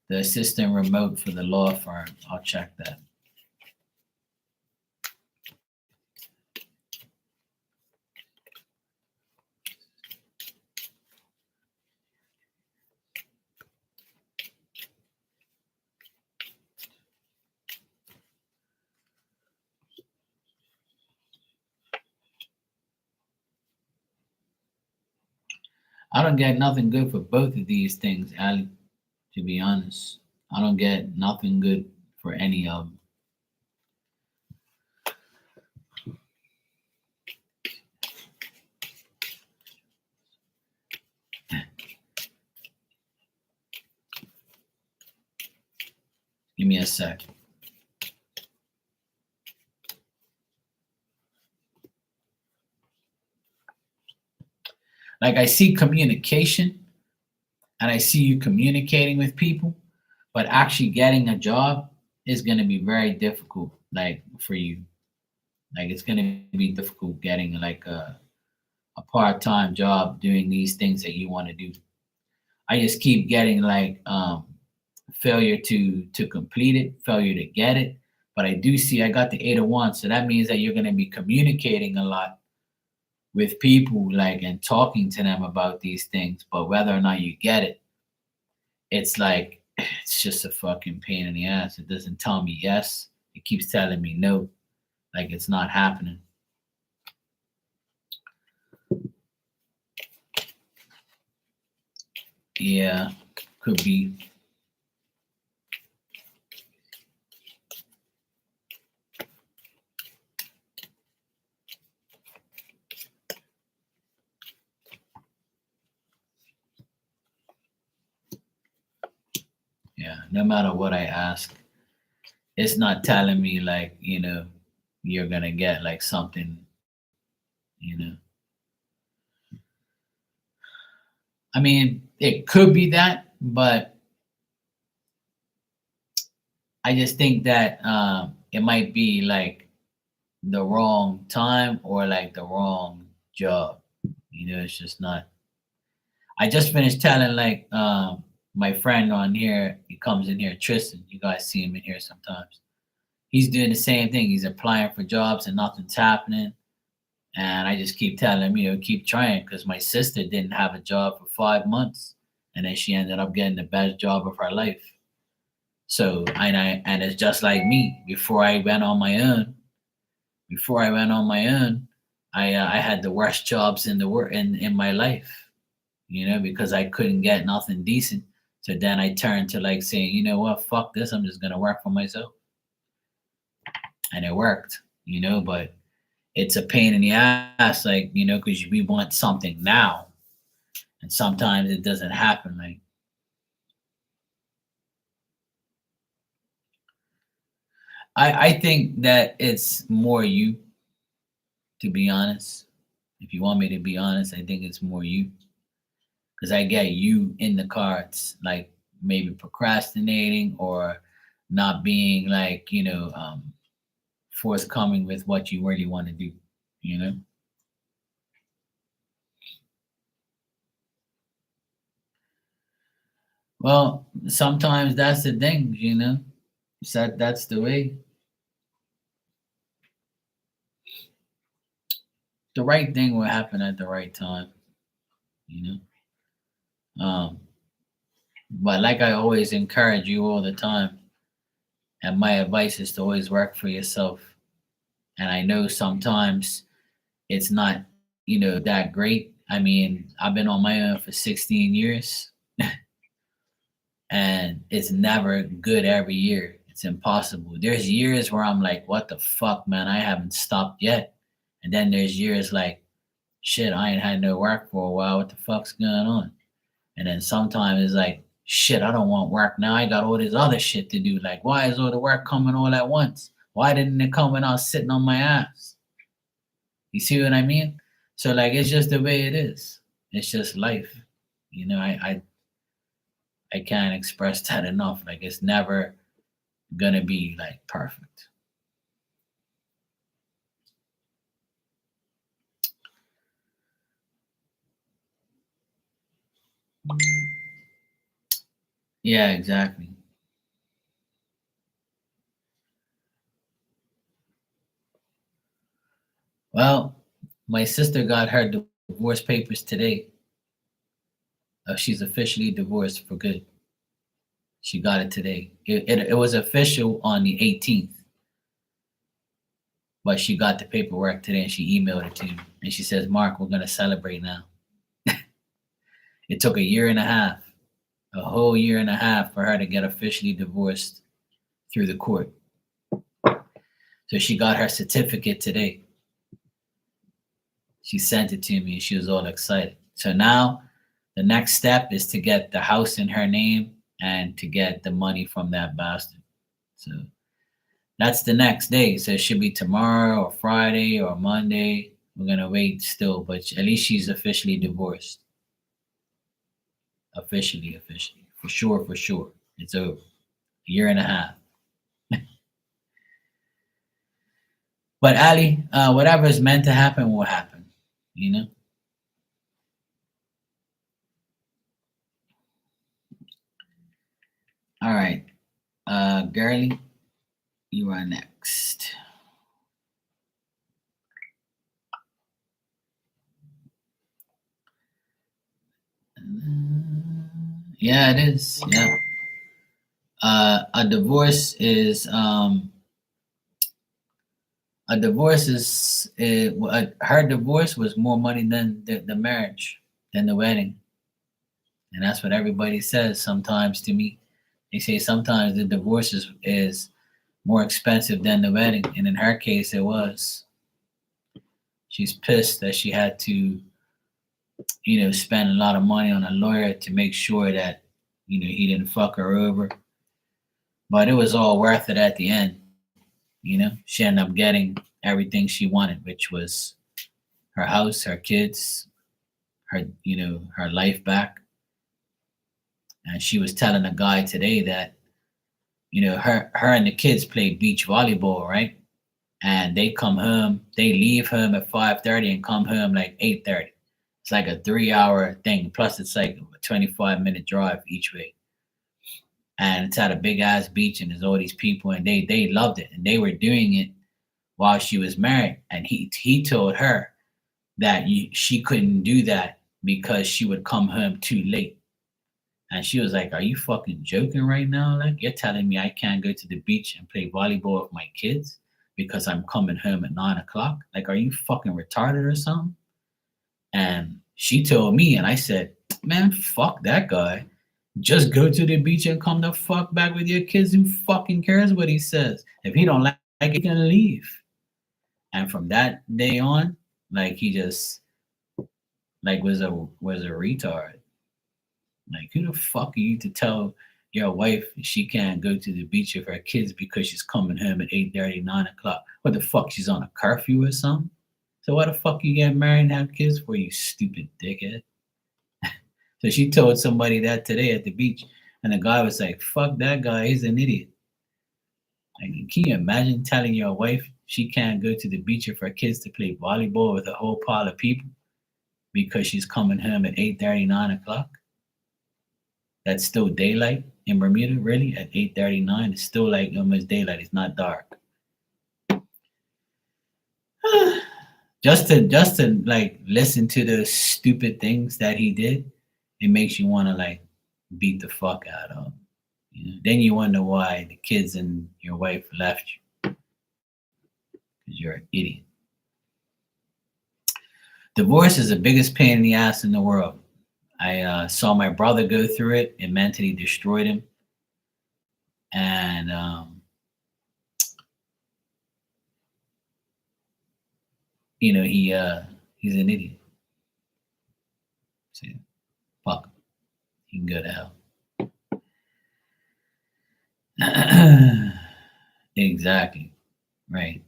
assistant remote for the law firm. I'll check that. I don't get nothing good for both of these things, Ali. To be honest, I don't get nothing good for any of them. Give me a sec. Like I see communication and I see you communicating with people, but actually getting a job is going to be very difficult, like for you. Like it's going to be difficult getting like a part-time job doing these things that you want to do. I just keep getting like failure to complete it, failure to get it. But I do see I got the 8 of 1, so that means that you're going to be communicating a lot with people, like and talking to them about these things. But whether or not you get it, it's like it's just a fucking pain in the ass. It doesn't tell me yes. It keeps telling me no, like it's not happening. Yeah, could be. Yeah, no matter what I ask, it's not telling me like, you're gonna get like something, you know. I mean, it could be that, but I just think that it might be like the wrong time or like the wrong job. It's just not. I just finished telling like my friend on here. He comes in here, Tristan. You guys see him in here sometimes. He's doing the same thing. He's applying for jobs and nothing's happening. And I just keep telling him, keep trying because my sister didn't have a job for 5 months, and then she ended up getting the best job of her life. So and it's just like me. Before I went on my own, I had the worst jobs in the world in my life, because I couldn't get nothing decent. So then I turned to like saying, you know what, fuck this, I'm just gonna work for myself, and it worked, but it's a pain in the ass, like, because we want something now. And sometimes it doesn't happen. Like, I think that it's more you, to be honest. If you want me to be honest, I think it's more you. Because I get you in the cards, like maybe procrastinating or not being like, forthcoming with what you really want to do, you know? Well, sometimes that's the thing, that's the way. The right thing will happen at the right time, you know? But like I always encourage you all the time, and my advice is to always work for yourself. And I know sometimes it's not, that great. I mean, I've been on my own for 16 years and it's never good every year. It's impossible. There's years where I'm like, what the fuck, man? I haven't stopped yet. And then there's years like, shit, I ain't had no work for a while. What the fuck's going on? And then sometimes it's like, shit, I don't want work now. I got all this other shit to do. Like, why is all the work coming all at once? Why didn't it come when I was sitting on my ass? You see what I mean? So like it's just the way it is. It's just life. I can't express that enough. Like it's never gonna be like perfect. Yeah, exactly. Well, my sister got her divorce papers today. She's officially divorced for good. She got it today. It was official on the 18th, but she got the paperwork today and she emailed it to me. And she says, Mark, we're going to celebrate now. It took a year and a half, a whole year and a half for her to get officially divorced through the court. So she got her certificate today. She sent it to me and she was all excited. So now the next step is to get the house in her name and to get the money from that bastard. So that's the next day. So it should be tomorrow or Friday or Monday. We're gonna wait still, but at least she's officially divorced. Officially, for sure, for sure. It's over. A year and a half. But Ali, whatever is meant to happen will happen. You know. All right, Girly, you are next. Yeah, it is. Yeah. A divorce is her divorce was more money than the marriage, than the wedding, and that's what everybody says sometimes to me. They say sometimes the divorce is more expensive than the wedding, and in her case, it was. She's pissed that she had to, spend a lot of money on a lawyer to make sure that, he didn't fuck her over. But it was all worth it at the end. She ended up getting everything she wanted, which was her house, her kids, her life back. And she was telling a guy today that, her and the kids play beach volleyball, right? And they leave home at 5:30 and come home like 8:30. It's like a 3 hour thing. Plus it's like a 25-minute drive each way. And it's at a big ass beach and there's all these people and they loved it. And they were doing it while she was married. And he told her that she couldn't do that because she would come home too late. And she was like, "Are you fucking joking right now? Like, you're telling me I can't go to the beach and play volleyball with my kids because I'm coming home at 9 o'clock? Like, are you fucking retarded or something?" And she told me, and I said, "Man, fuck that guy. Just go to the beach and come the fuck back with your kids. Who fucking cares what he says? If he don't like it, he can leave." And from that day on, like he just like was a retard. Like, who the fuck are you to tell your wife she can't go to the beach with her kids because she's coming home at 8:30, 9 o'clock? What the fuck? She's on a curfew or something? So why the fuck you get married and have kids for, you stupid dickhead? So she told somebody that today at the beach, and the guy was like, "Fuck that guy, he's an idiot." Like, can you imagine telling your wife she can't go to the beach with her kids to play volleyball with a whole pile of people because she's coming home at 8:30, 9 o'clock? That's still daylight in Bermuda, really? At 8:39, it's still like almost daylight. It's not dark. just to like listen to the stupid things that he did, it makes you want to like beat the fuck out of him. You know? Then you wonder why the kids and your wife left you because you're an idiot. Divorce is the biggest pain in the ass in the world. I saw my brother go through it. It mentally destroyed him, and he's an idiot. So fuck, he can go to hell. Exactly, right.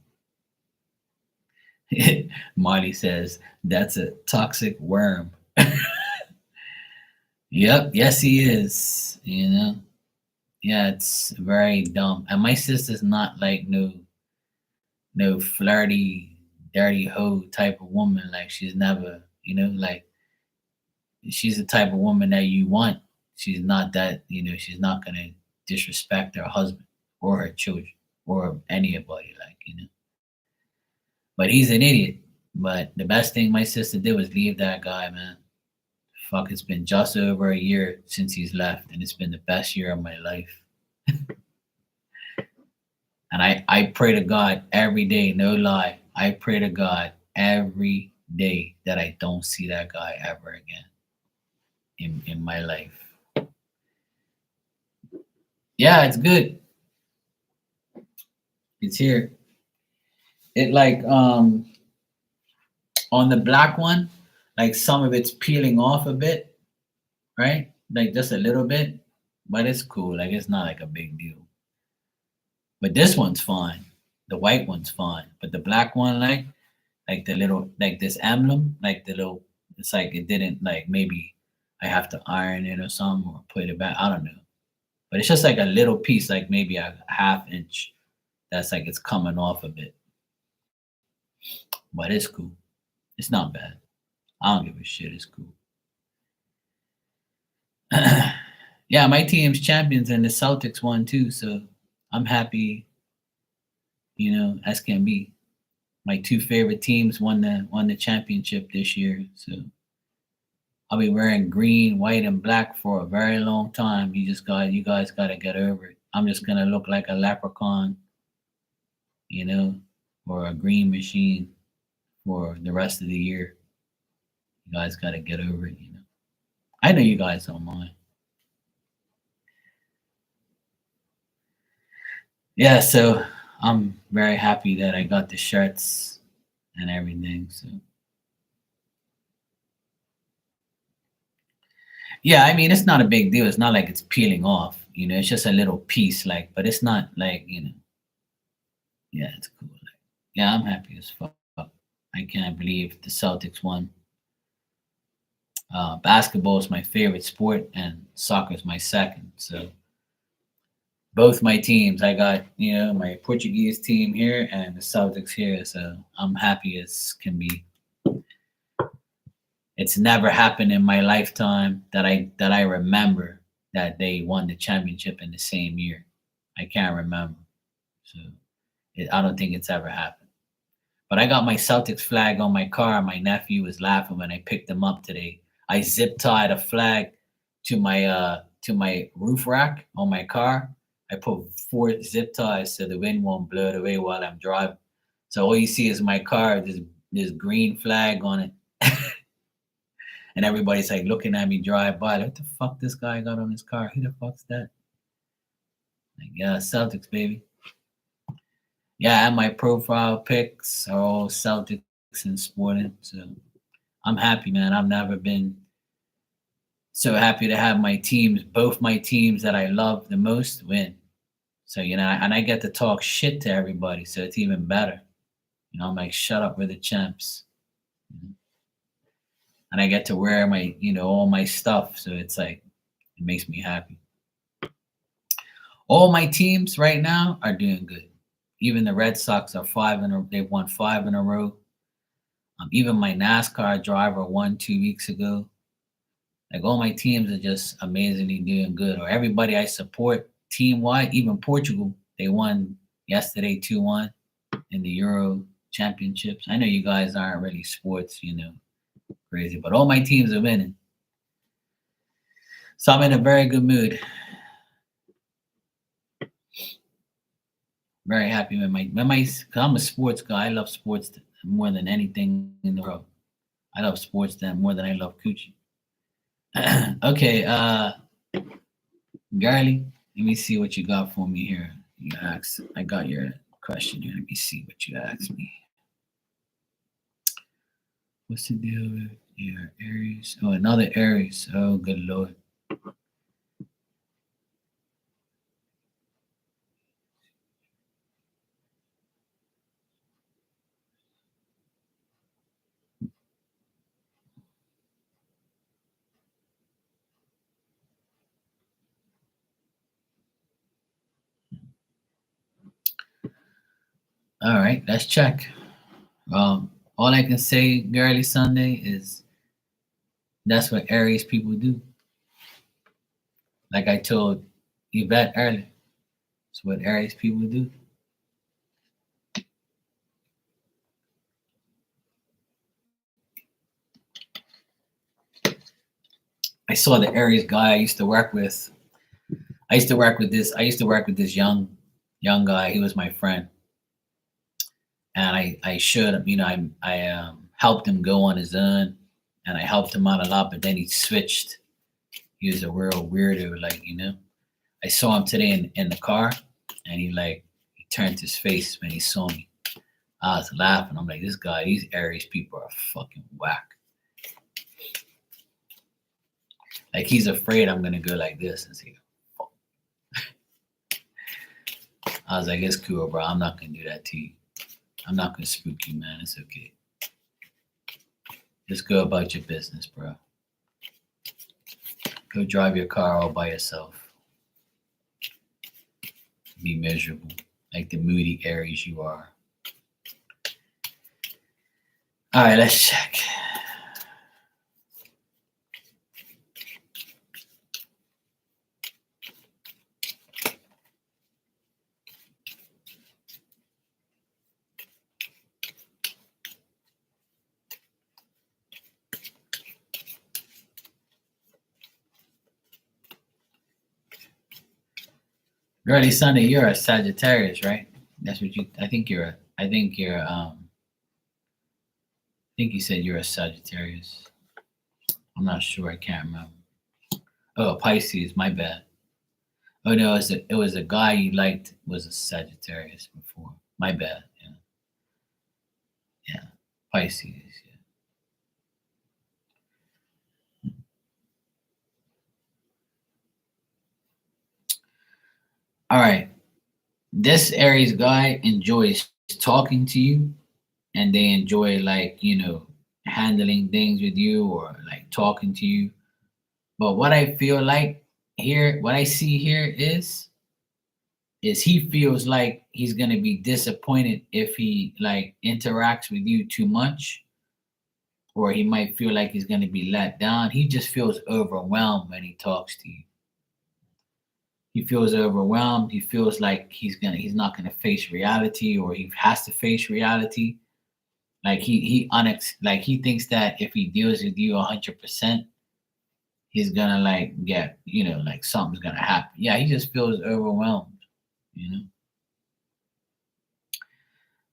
Marty says that's a toxic worm. Yep, yes he is. Yeah, it's very dumb. And my sister's not like no flirty, dirty hoe type of woman. Like, she's never, like, she's the type of woman that you want. She's not that, she's not gonna disrespect her husband or her children or anybody, like. But he's an idiot. But the best thing my sister did was leave that guy, man. Fuck, it's been just over a year since he's left, and it's been the best year of my life. And I pray to God every day, no lie. I pray to God every day that I don't see that guy ever again in my life. Yeah, it's good. It's here. It like on the black one, like some of it's peeling off a bit, right? Like just a little bit, but it's cool. Like, it's not like a big deal. But this one's fine. The white one's fine. But the black one, like the little, like this emblem, like the little, it's like it didn't, like, maybe I have to iron it or something or put it back. I don't know. But it's just like a little piece, like maybe a half inch. That's like it's coming off a bit. But it's cool. It's not bad. I don't give a shit. It's cool. Yeah, my team's champions and the Celtics won too, so I'm happy, as can be. My two favorite teams won the championship this year, so I'll be wearing green, white, and black for a very long time. You guys gotta get over it. I'm just gonna look like a leprechaun, or a green machine for the rest of the year. You guys gotta get over it. I know you guys don't mind. Yeah, so I'm very happy that I got the shirts and everything. So yeah, I mean, it's not a big deal. It's not like it's peeling off. It's just a little piece, like, but it's not like, yeah, it's cool. Like, yeah, I'm happy as fuck. I can't believe the Celtics won. Basketball is my favorite sport, and soccer is my second. So both my teams, I got, my Portuguese team here and the Celtics here. So I'm happy as can be. It's never happened in my lifetime that I remember that they won the championship in the same year. I can't remember. So I don't think it's ever happened. But I got my Celtics flag on my car. My nephew was laughing when I picked him up today. I zip tied a flag to my roof rack on my car. I put 4 zip ties so the wind won't blow it away while I'm driving. So all you see is my car, this green flag on it. And everybody's like looking at me drive by. What the fuck this guy got on his car? Who the fuck's that? Like, yeah, Celtics, baby. Yeah, and my profile pics are all Celtics and Sporting. So I'm happy, man. I've never been so happy to have my teams, both my teams that I love the most, win. So and I get to talk shit to everybody, so it's even better. I'm like, shut up, we're the champs. Mhm. And I get to wear my, all my stuff, so it's like it makes me happy. All my teams right now are doing good. Even the Red Sox are they've won 5 in a row. Even my NASCAR driver won 2 weeks ago. Like all my teams are just amazingly doing good. Or everybody I support team wide, even Portugal, they won yesterday 2-1 in the Euro Championships. I know you guys aren't really sports, crazy, but all my teams are winning. So I'm in a very good mood. Very happy with cause I'm a sports guy. I love sports more than anything in the world. I love sports more than I love coochie. Okay, Garly, let me see what you got for me here. I got your question here. Let me see what you asked me. What's the deal with your Aries? Oh, another Aries. Oh, good Lord. All right, let's check. All I can say, Girly Sunday, is that's what Aries people do. Like I told Yvette earlier, it's what Aries people do. I saw the Aries guy I used to work with. I used to work with this young guy. He was my friend, and I showed him. I helped him go on his own, and I helped him out a lot. But then he switched. He was a real weirdo, I saw him today in the car, and he turned his face when he saw me. I was laughing. I'm like, these Aries people are fucking whack. Like he's afraid I'm gonna go like this and say, fuck. I was like, it's cool, bro. I'm not gonna do that to you. I'm not gonna spook you, man. It's okay. Just go about your business, bro. Go drive your car all by yourself. Be miserable, like the moody Aries you are. All right, let's check. Girly Sunday, you're a Sagittarius, right? That's what you. I think you said you're a Sagittarius. I'm not sure. I can't remember. Oh, Pisces. My bad. Oh no, it was a guy you liked was a Sagittarius before. My bad. Yeah, yeah. Pisces. Yeah. All right. This Aries guy enjoys talking to you, and they enjoy handling things with you or like talking to you. But what I feel like here, what I see here is he feels like he's gonna be disappointed if he interacts with you too much, or he might feel like he's gonna be let down. He just feels overwhelmed when he talks to you. He feels overwhelmed. He feels like he's not gonna face reality, or he has to face reality. He thinks that if he deals with you 100%, he's gonna get something's gonna happen. Yeah, he just feels overwhelmed. You know,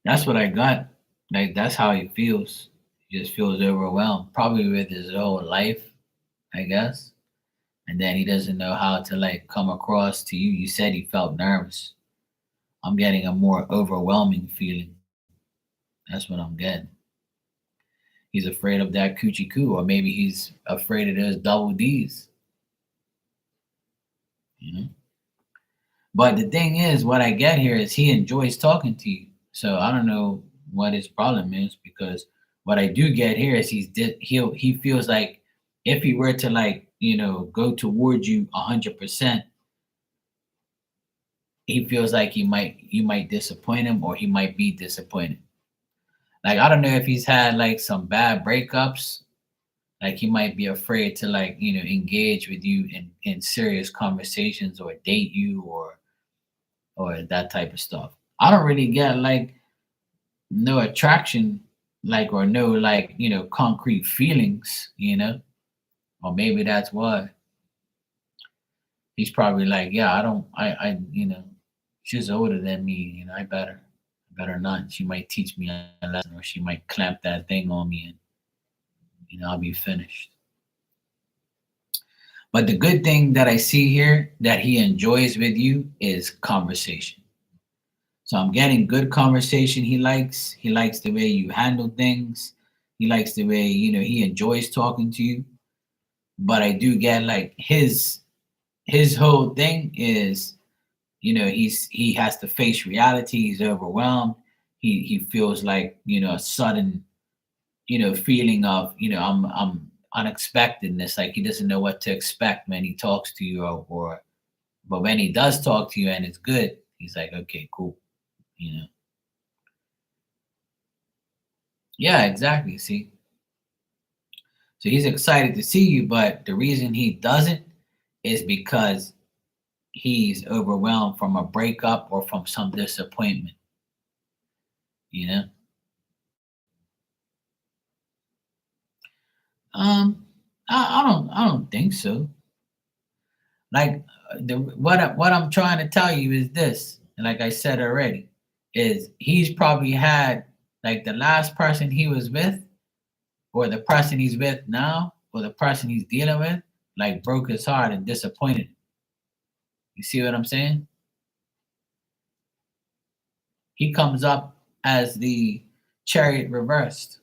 that's what I got. Like that's how he feels. He just feels overwhelmed, probably with his whole life, I guess. And then he doesn't know how to come across to you. You said he felt nervous. I'm getting a more overwhelming feeling. That's what I'm getting. He's afraid of that coochie coo, or maybe he's afraid of those double D's. You know. But the thing is, what I get here is he enjoys talking to you. So I don't know what his problem is, because what I do get here is he feels like if he were to, like, go towards you 100%, he feels like you might disappoint him, or he might be disappointed. Like, I don't know if he's had like some bad breakups. Like, he might be afraid to, like, engage with you in serious conversations, or date you, or that type of stuff. I don't really get like no attraction, like, or no, like, concrete feelings. Or maybe that's why he's probably like, yeah, I don't, she's older than me. I better not. She might teach me a lesson, or she might clamp that thing on me, and I'll be finished. But the good thing that I see here that he enjoys with you is conversation. So I'm getting good conversation. He likes the way you handle things. He likes the way, he enjoys talking to you. But I do get like his whole thing is, he has to face reality. He's overwhelmed. He feels like, a sudden, feeling of, I'm unexpectedness. Like, he doesn't know what to expect when he talks to you, or but when he does talk to you and it's good, he's like, okay, cool. You know. Yeah, exactly. See, so he's excited to see you, but the reason he doesn't is because he's overwhelmed from a breakup or from some disappointment. You know. Um, I don't think so. Like, what I'm trying to tell you is this, and like I said already, is he's probably had, like, the last person he was with, or the person he's with now, or the person he's dealing with, like, broke his heart and disappointed him. You see what I'm saying? He comes up as the chariot reversed,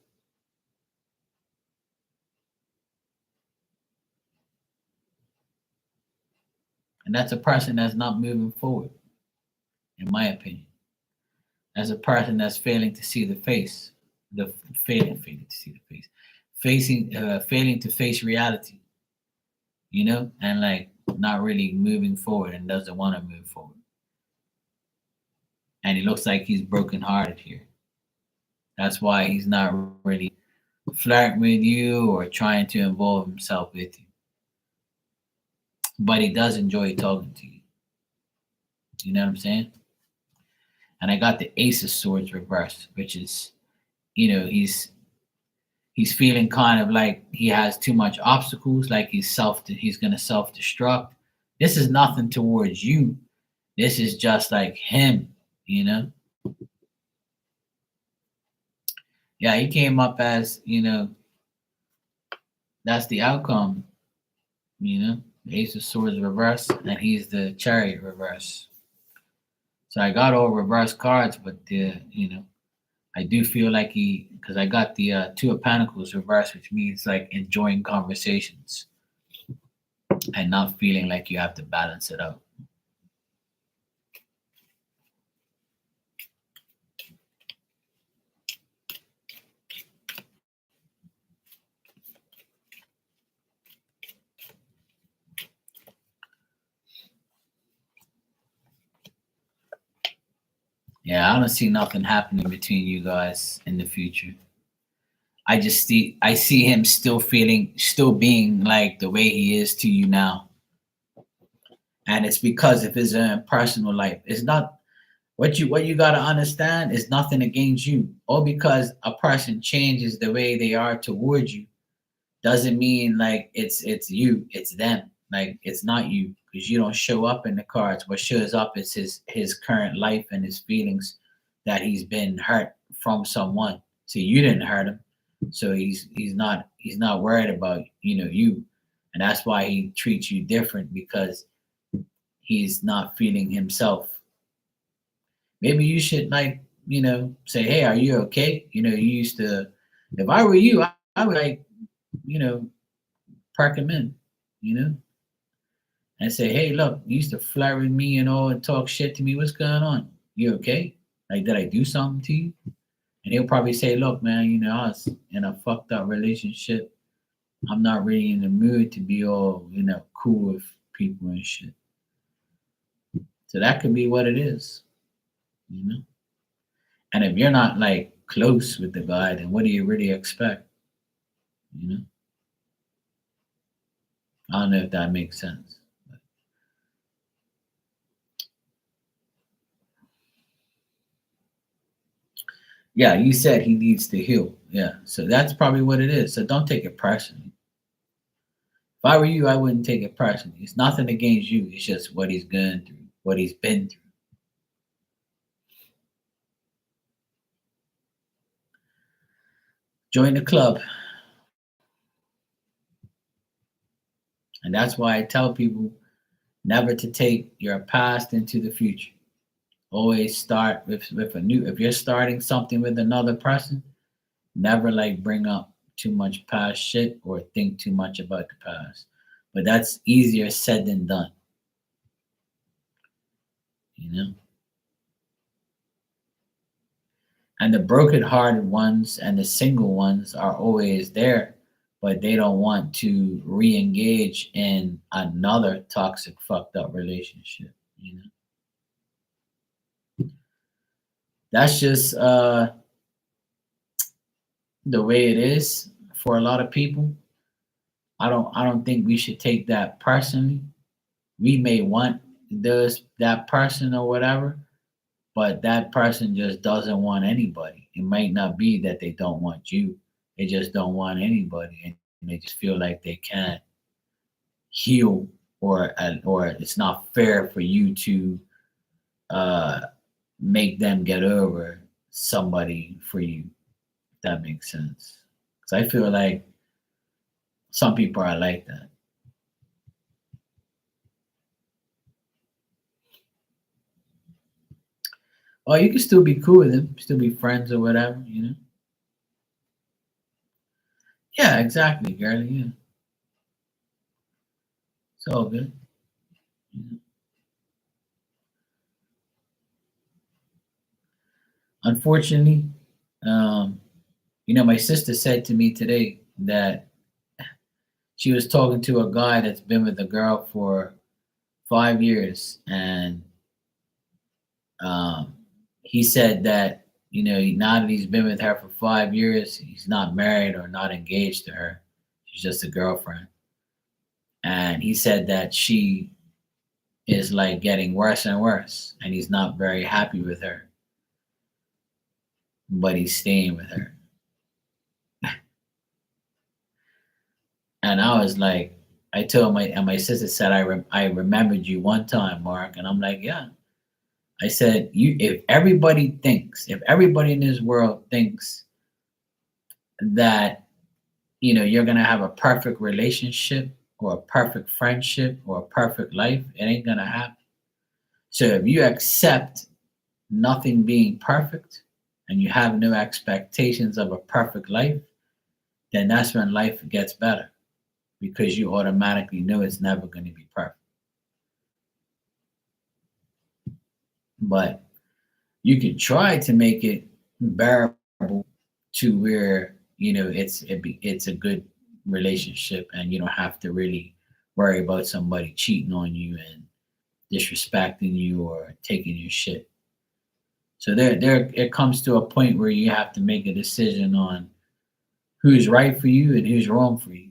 and that's a person that's not moving forward, in my opinion. That's a person that's failing to see the face, the failing to see the face, failing to face reality, and like not really moving forward, and doesn't want to move forward. And he looks like he's brokenhearted here. That's why he's not really flirting with you or trying to involve himself with you. But he does enjoy talking to you. You know what I'm saying? And I got the Ace of Swords reversed, which is, he's feeling kind of like he has too much obstacles, like he's gonna self destruct. This is nothing towards you. This is just like him, you know. Yeah, he came up as, that's the outcome, the Ace of Swords reverse, and he's the Chariot reverse. So I got all reverse cards, but I do feel like because I got the Two of Pentacles reverse, which means like enjoying conversations and not feeling like you have to balance it out. Yeah, I don't see nothing happening between you guys in the future. I see him still being like the way he is to you now, and it's because of his personal life. It's not what you got to understand is nothing against you. All because a person changes the way they are towards you doesn't mean like it's you, it's them. Like, it's not you, because you don't show up in the cards. What shows up is his current life and his feelings that he's been hurt from someone. So you didn't hurt him, so he's not worried about you, and that's why he treats you different, because he's not feeling himself. Maybe you should, like, say, hey, are you okay? You used to, if I were you, I would like, you know, perk him in, you know, and say, hey, look, you used to flirt with me and all and talk shit to me. What's going on? You okay? Like, did I do something to you? And he'll probably say, look, man, I was in a fucked up relationship. I'm not really in the mood to be all, cool with people and shit. So that could be what it is, you know? And if you're not like close with the guy, then what do you really expect? You know? I don't know if that makes sense. Yeah, you said he needs to heal. Yeah. So that's probably what it is. So don't take it personally. If I were you, I wouldn't take it personally. It's nothing against you. It's just what he's going through, what he's been through. Join the club. And that's why I tell people never to take your past into the future. Always start with a new, if you're starting something with another person, never like bring up too much past shit or think too much about the past. But that's easier said than done, you know? And the broken-hearted ones and the single ones are always there, but they don't want to re-engage in another toxic, fucked up relationship, you know? That's just the way it is for a lot of people. I don't think we should take that personally. We may want this that person or whatever, but that person just doesn't want anybody. It might not be that they don't want you. They just don't want anybody, and they just feel like they can't heal, or it's not fair for you to uh, make them get over somebody for you. If that makes sense. Because I feel like some people are like that. Oh, you can still be cool with them, still be friends or whatever, you know. Yeah, exactly, girl. Yeah, it's all good. You know? Unfortunately, um, my sister said to me today that she was talking to a guy that's been with a girl for 5 years, and um, he said that now that he's been with her for 5 years, he's not married or not engaged to her. She's just a girlfriend, and he said that she is like getting worse and worse, and he's not very happy with her, but he's staying with her. And I was like, I told my sister said, I remembered you one time, Mark, and I'm like, yeah. I said, if everybody in this world thinks that you're gonna have a perfect relationship or a perfect friendship or a perfect life, it ain't gonna happen. So if you accept nothing being perfect and you have no expectations of a perfect life, then that's when life gets better because you automatically know it's never going to be perfect. But you can try to make it bearable to where it's a good relationship and you don't have to really worry about somebody cheating on you and disrespecting you or taking your shit. So there it comes to a point where you have to make a decision on who's right for you and who's wrong for you.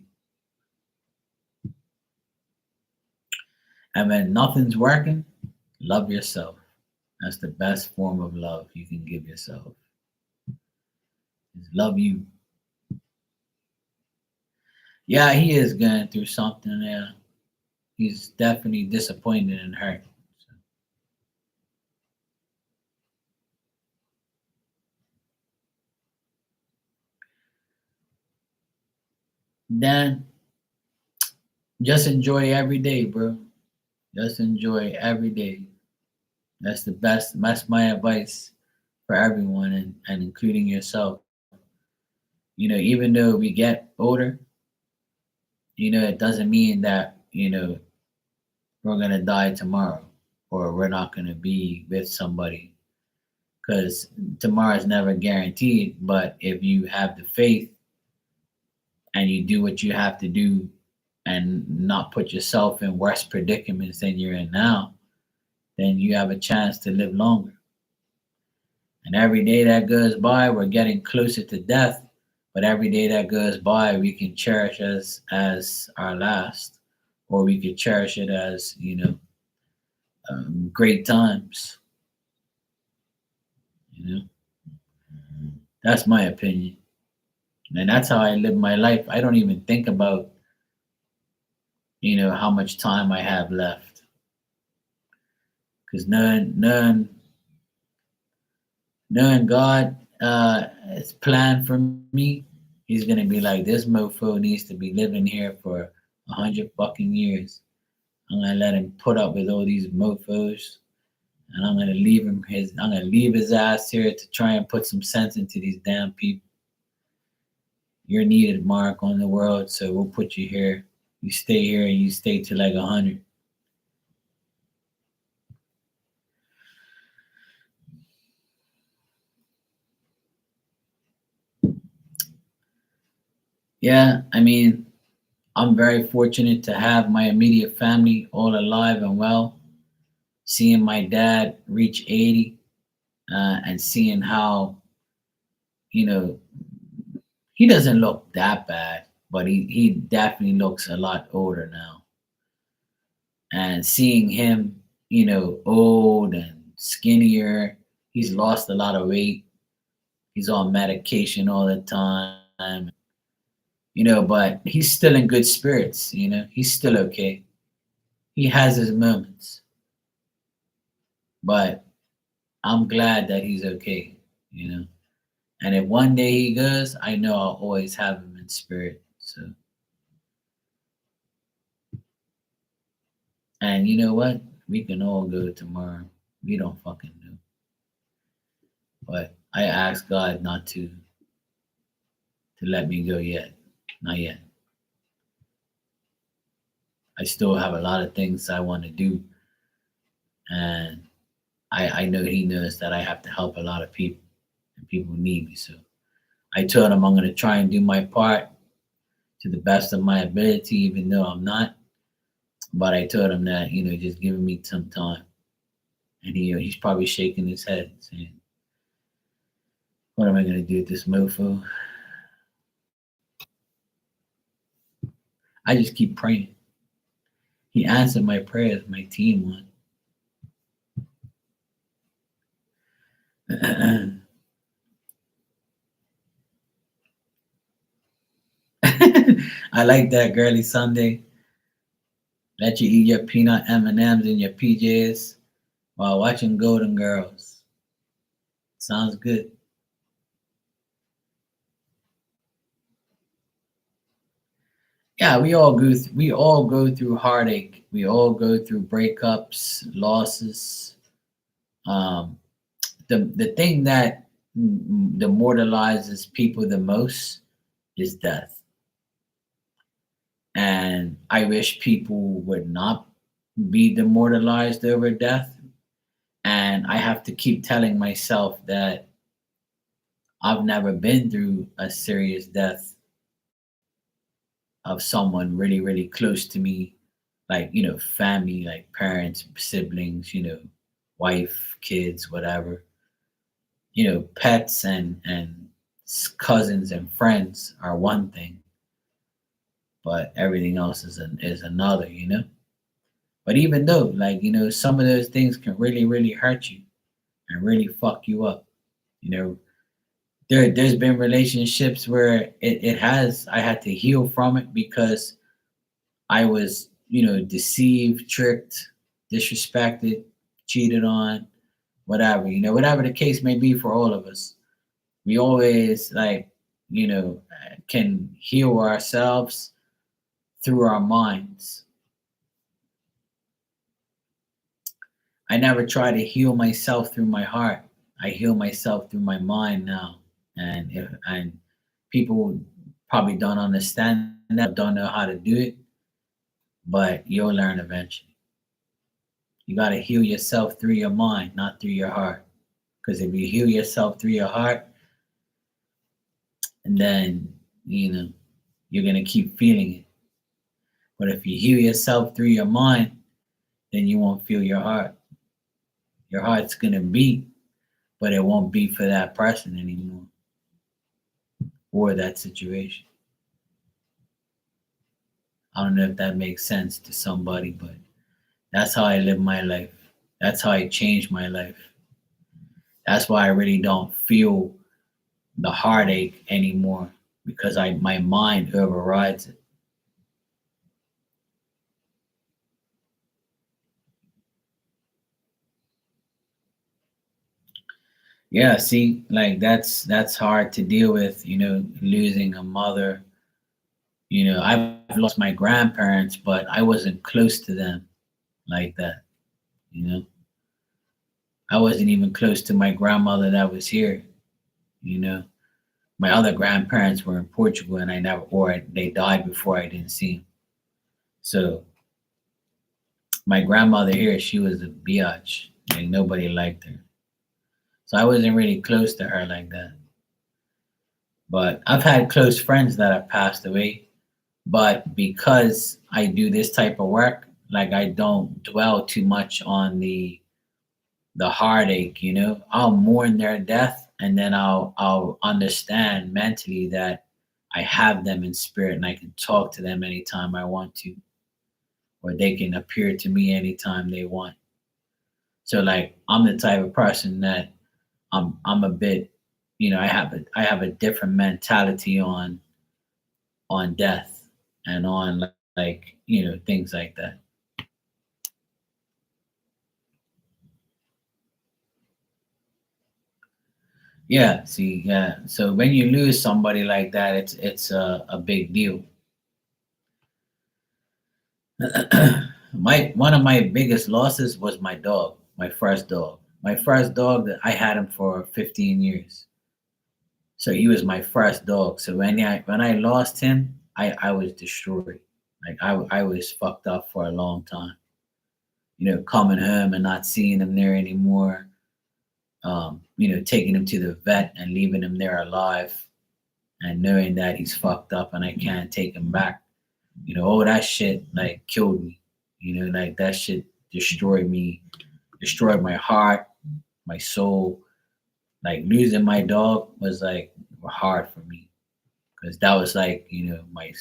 And when nothing's working, love yourself. That's the best form of love you can give yourself. Is love you. Yeah, he is going through something. Yeah, he's definitely disappointed and hurt. So, then just enjoy every day, bro. Just enjoy every day. That's the best. That's my advice for everyone, and including yourself. Even though we get older, it doesn't mean that, we're going to die tomorrow or we're not going to be with somebody, because tomorrow is never guaranteed. But if you have the faith and you do what you have to do and not put yourself in worse predicaments than you're in now, then you have a chance to live longer. And every day that goes by, we're getting closer to death. But every day that goes by, we can cherish as our last, or we could cherish it as great times. You know, that's my opinion, and that's how I live my life. I don't even think about how much time I have left, because knowing God is planned for me. He's gonna be like, this mofo needs to be living here for 100 fucking years. I'm gonna let him put up with all these mofos, and I'm gonna leave his ass here to try and put some sense into these damn people. You're needed, Mark, on the world, so we'll put you here. You stay here and you stay to like 100. Yeah, I mean, I'm very fortunate to have my immediate family all alive and well. Seeing my dad reach 80, and seeing how, you know, he doesn't look that bad, but he definitely looks a lot older now. And seeing him, old and skinnier, he's lost a lot of weight. He's on medication all the time, but he's still in good spirits, he's still okay. He has his moments, but I'm glad that he's okay, you know. And if one day he goes, I know I'll always have him in spirit. So, and you know what? We can all go tomorrow. We don't fucking know. But I ask God not to let me go yet. Not yet. I still have a lot of things I want to do, and I know He knows that I have to help a lot of people, and people need me. So I told Him I'm going to try and do my part to the best of my ability, even though I'm not. But I told Him that just giving me some time, and he's probably shaking his head, saying, "What am I going to do with this mofo?" I just keep praying. He answered my prayers. My team won. I like that, girly Sunday. Let you eat your peanut M&Ms in your PJs while watching Golden Girls. Sounds good. Yeah, we all go through heartache. We all go through breakups, losses. Um, the thing that demoralizes people the most is death. And I wish people would not be demoralized over death. And I have to keep telling myself that I've never been through a serious death of someone really, really close to me, like, family, like parents, siblings, wife, kids, whatever. Pets and cousins and friends are one thing, but everything else is another, But even though, like, some of those things can really, really hurt you and really fuck you up, you know. There's been relationships where I had to heal from it because I was, deceived, tricked, disrespected, cheated on, whatever, whatever the case may be for all of us. We always like, can heal ourselves through our minds. I never try to heal myself through my heart. I heal myself through my mind now. And People probably don't understand that, don't know how to do it, but you'll learn eventually. You got to heal yourself through your mind, not through your heart. Because if you heal yourself through your heart, and then, you know, you're going to keep feeling it. But if you heal yourself through your mind, then you won't feel your heart. Your heart's going to beat, but it won't beat for that person anymore or that situation. I don't know if that makes sense to somebody, but that's how I live my life. That's how I change my life. That's why I really don't feel the heartache anymore because my mind overrides it. Yeah, see, like that's hard to deal with, losing a mother. I've lost my grandparents, but I wasn't close to them like that. You know, I wasn't even close to my grandmother that was here. You know, my other grandparents were in Portugal, and I never, or they died before I didn't see them. So my grandmother here, she was a biatch. Like nobody liked her. So I wasn't really close to her like that. But I've had close friends that have passed away. But because I do this type of work, like I don't dwell too much on the heartache, I'll mourn their death and then I'll understand mentally that I have them in spirit and I can talk to them anytime I want to, or they can appear to me anytime they want. So like I'm the type of person that I'm a bit, I have a different mentality on death and on like things like that. Yeah, see, yeah. So when you lose somebody like that, it's a big deal. My one of my biggest losses was my dog, my first dog. My first dog that I had him for 15 years. So he was my first dog. So when I lost him, I was destroyed. Like I was fucked up for a long time. Coming home and not seeing him there anymore. Taking him to the vet and leaving him there alive and knowing that he's fucked up and I can't take him back. All that shit like killed me. Like that shit destroyed me, destroyed my heart, my soul. Like losing my dog was like hard for me because that was like my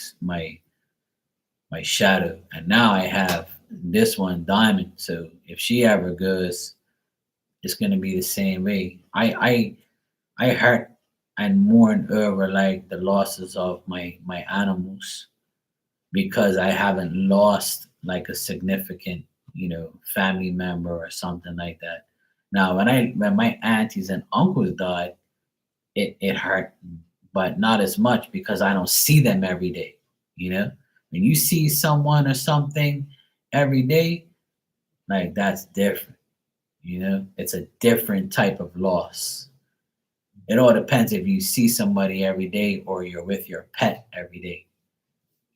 shadow. And now I have this one, Diamond. So if she ever goes, it's gonna be the same way. I hurt and mourn over like the losses of my animals because I haven't lost like a significant, family member or something like that. Now, when my aunties and uncles died, it hurt, but not as much because I don't see them every day. When you see someone or something every day, like that's different. It's a different type of loss. It all depends if you see somebody every day or you're with your pet every day.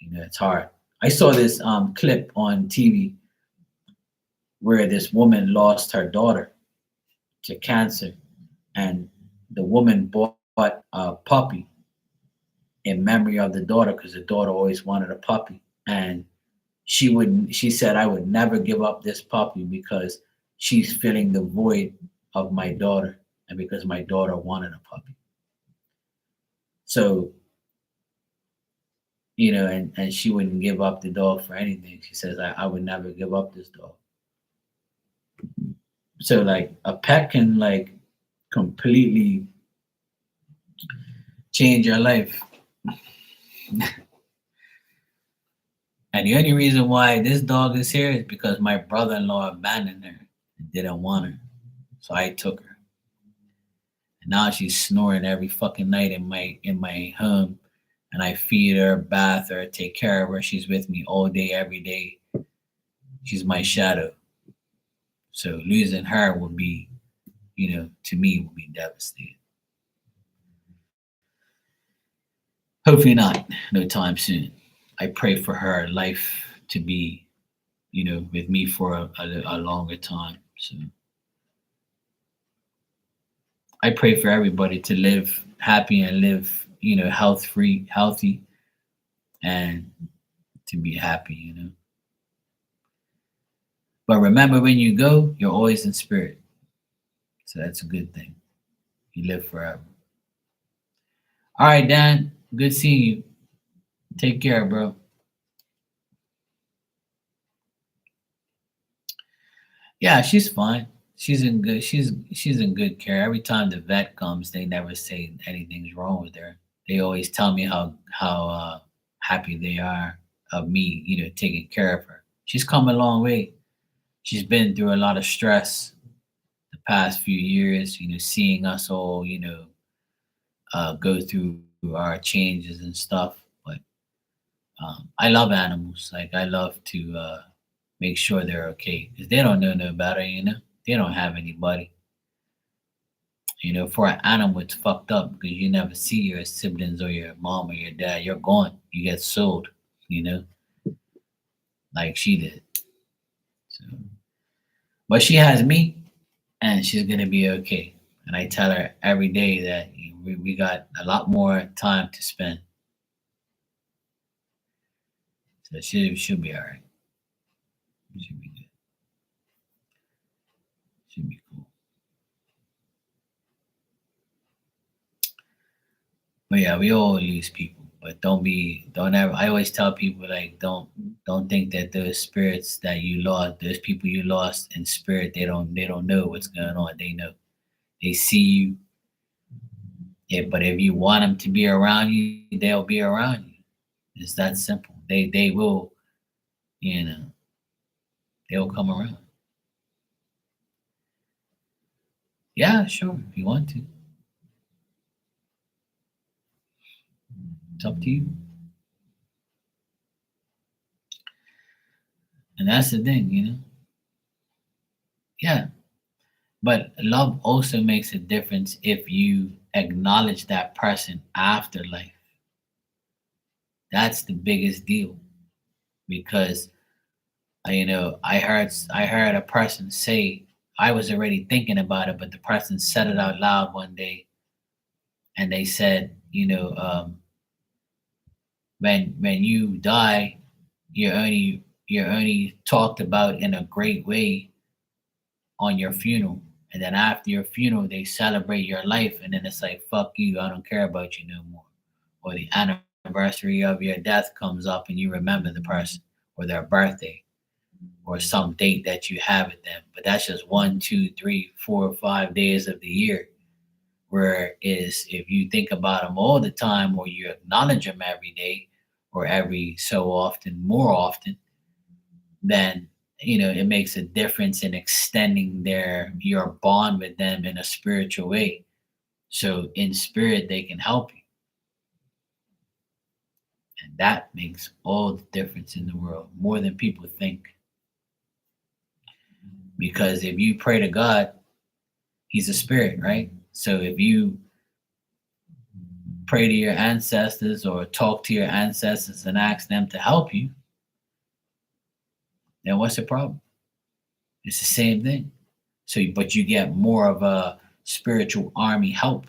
It's hard. I saw this clip on TV where this woman lost her daughter to cancer, and the woman bought a puppy in memory of the daughter because the daughter always wanted a puppy, and she wouldn't. She said, "I would never give up this puppy because she's filling the void of my daughter, and because my daughter wanted a puppy." So and she wouldn't give up the dog for anything. She says, I would never give up this dog. So like a pet can like completely change your life. And the only reason why this dog is here is because my brother-in-law abandoned her and didn't want her. So I took her. And now she's snoring every fucking night in my home. And I feed her, bath her, take care of her. She's with me all day, every day. She's my shadow. So losing her would be, to me, would be devastating. Hopefully not, no time soon. I pray for her life to be, with me for a longer time. So I pray for everybody to live happy and live, health free, healthy, and to be happy. But remember, when you go, you're always in spirit. So that's a good thing. You live forever. All right, Dan. Good seeing you. Take care, bro. Yeah, she's fine. She's in good care. Every time the vet comes, they never say anything's wrong with her. They always tell me how happy they are of me, taking care of her. She's come a long way. She's been through a lot of stress the past few years, seeing us all, go through our changes and stuff. But I love animals. Like I love to make sure they're okay because they don't know no better. They don't have anybody. For an animal, it's fucked up because you never see your siblings or your mom or your dad. You're gone. You get sold. You know, like she did. So, but she has me, and she's gonna be okay. And I tell her every day that we got a lot more time to spend. So she'll be all right. She'll be good. She'll be cool. But yeah, we all lose people. But don't ever. I always tell people like don't think that those spirits that you lost, those people you lost in spirit, they don't know what's going on. They know. They see you. Yeah, but if you want them to be around you, they'll be around you. It's that simple. They will, you know, they'll come around. Yeah, sure. If you want to, it's up to you. And that's the thing. Yeah, but love also makes a difference if you acknowledge that person after life. That's the biggest deal because I heard a person say I was already thinking about it, but the person said it out loud one day, and they said, when you die, you're only talked about in a great way on your funeral, and then after your funeral, they celebrate your life, and then it's like fuck you, I don't care about you no more. Or the anniversary of your death comes up, and you remember the person or their birthday or some date that you have with them. But that's just 1, 2, 3, 4, 5 days of the year. Whereas if you think about them all the time, or you acknowledge them every day, or every so often, more often, then it makes a difference in extending your bond with them in a spiritual way. So in spirit, they can help you, and that makes all the difference in the world, more than people think. Because if you pray to God, He's a spirit, right? So if you pray to your ancestors or talk to your ancestors and ask them to help you, then what's the problem? It's the same thing. So, but you get more of a spiritual army help.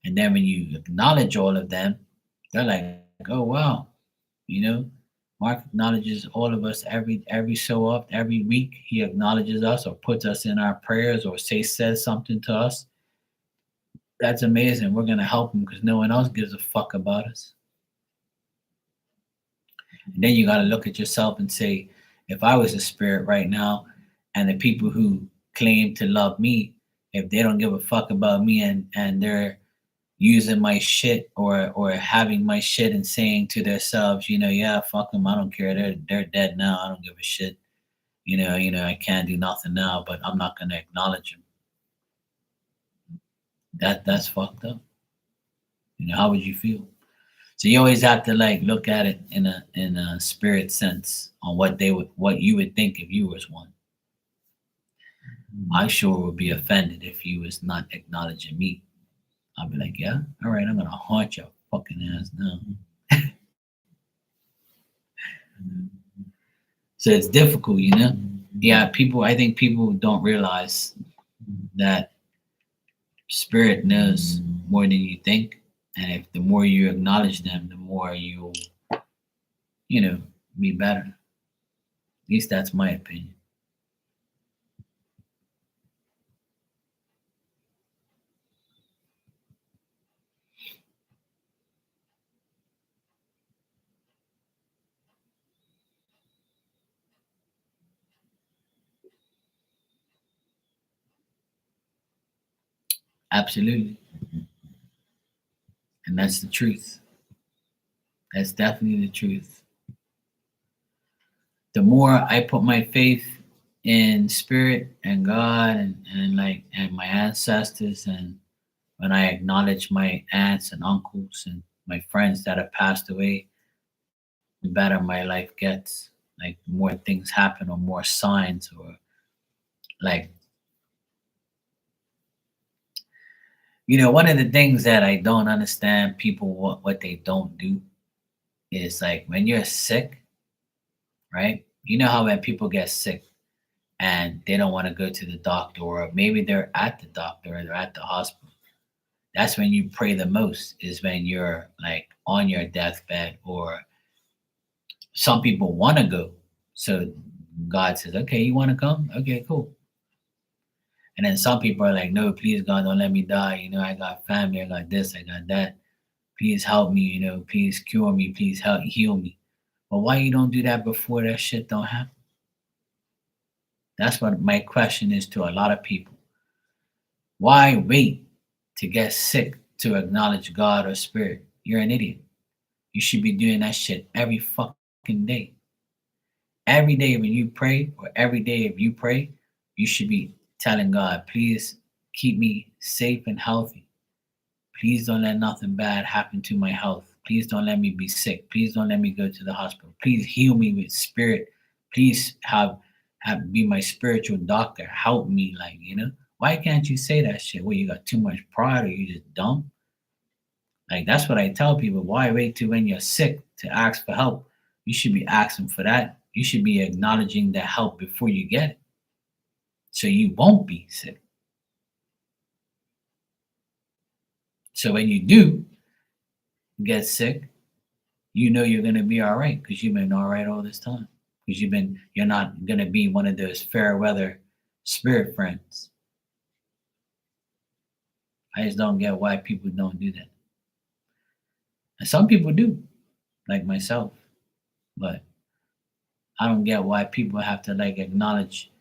And then when you acknowledge all of them, they're like, oh wow, you know, Mark acknowledges all of us every so often, every week. He acknowledges us or puts us in our prayers or says something to us. That's amazing. We're gonna help him because no one else gives a fuck about us. And then you got to look at yourself and say, if I was a spirit right now, and the people who claim to love me, if they don't give a fuck about me, and they're using my shit, or having my shit and saying to themselves, yeah, fuck them, I don't care, they're dead now, I don't give a shit, I can't do nothing now, but I'm not gonna acknowledge them. That's fucked up. How would you feel? So you always have to like look at it in a spirit sense on what you would think if you was one. I sure would be offended if you was not acknowledging me. I'd be like, yeah, all right, I'm gonna haunt your fucking ass now. So it's difficult, you know? Yeah, people, I think people don't realize that spirit knows more than you think. And if the more you acknowledge them, the more you'll, you know, be better. At least that's my opinion. Absolutely. And that's the truth. That's definitely the truth. The more I put my faith in spirit and God and like and my ancestors, and when I acknowledge my aunts and uncles and my friends that have passed away, the better my life gets. Like more things happen or more signs or like one of the things that I don't understand people what they don't do is like when you're sick, right? You know how when people get sick and they don't want to go to the doctor, or maybe they're at the doctor or they're at the hospital. That's when you pray the most, is when you're like on your deathbed, or some people want to go. So God says, okay, you want to come? Okay, cool. And then some people are like, no, please, God, don't let me die. I got family, I got this, I got that. Please help me, please cure me, please help heal me. But why you don't do that before that shit don't happen? That's what my question is to a lot of people. Why wait to get sick to acknowledge God or spirit? You're an idiot. You should be doing that shit every fucking day. Every day when you pray, or every day if you pray, you should be telling God, please keep me safe and healthy. Please don't let nothing bad happen to my health. Please don't let me be sick. Please don't let me go to the hospital. Please heal me with spirit. Please have be my spiritual doctor. Help me, Why can't you say that shit? Well, you got too much pride, or you just dumb? Like that's what I tell people. Why wait till when you're sick to ask for help? You should be asking for that. You should be acknowledging the help before you get it, so you won't be sick. So when you do get sick, you know you're gonna be all right because you've been all right all this time. Because you're not gonna be one of those fair weather spirit friends. I just don't get why people don't do that. And some people do, like myself, but I don't get why people have to like acknowledge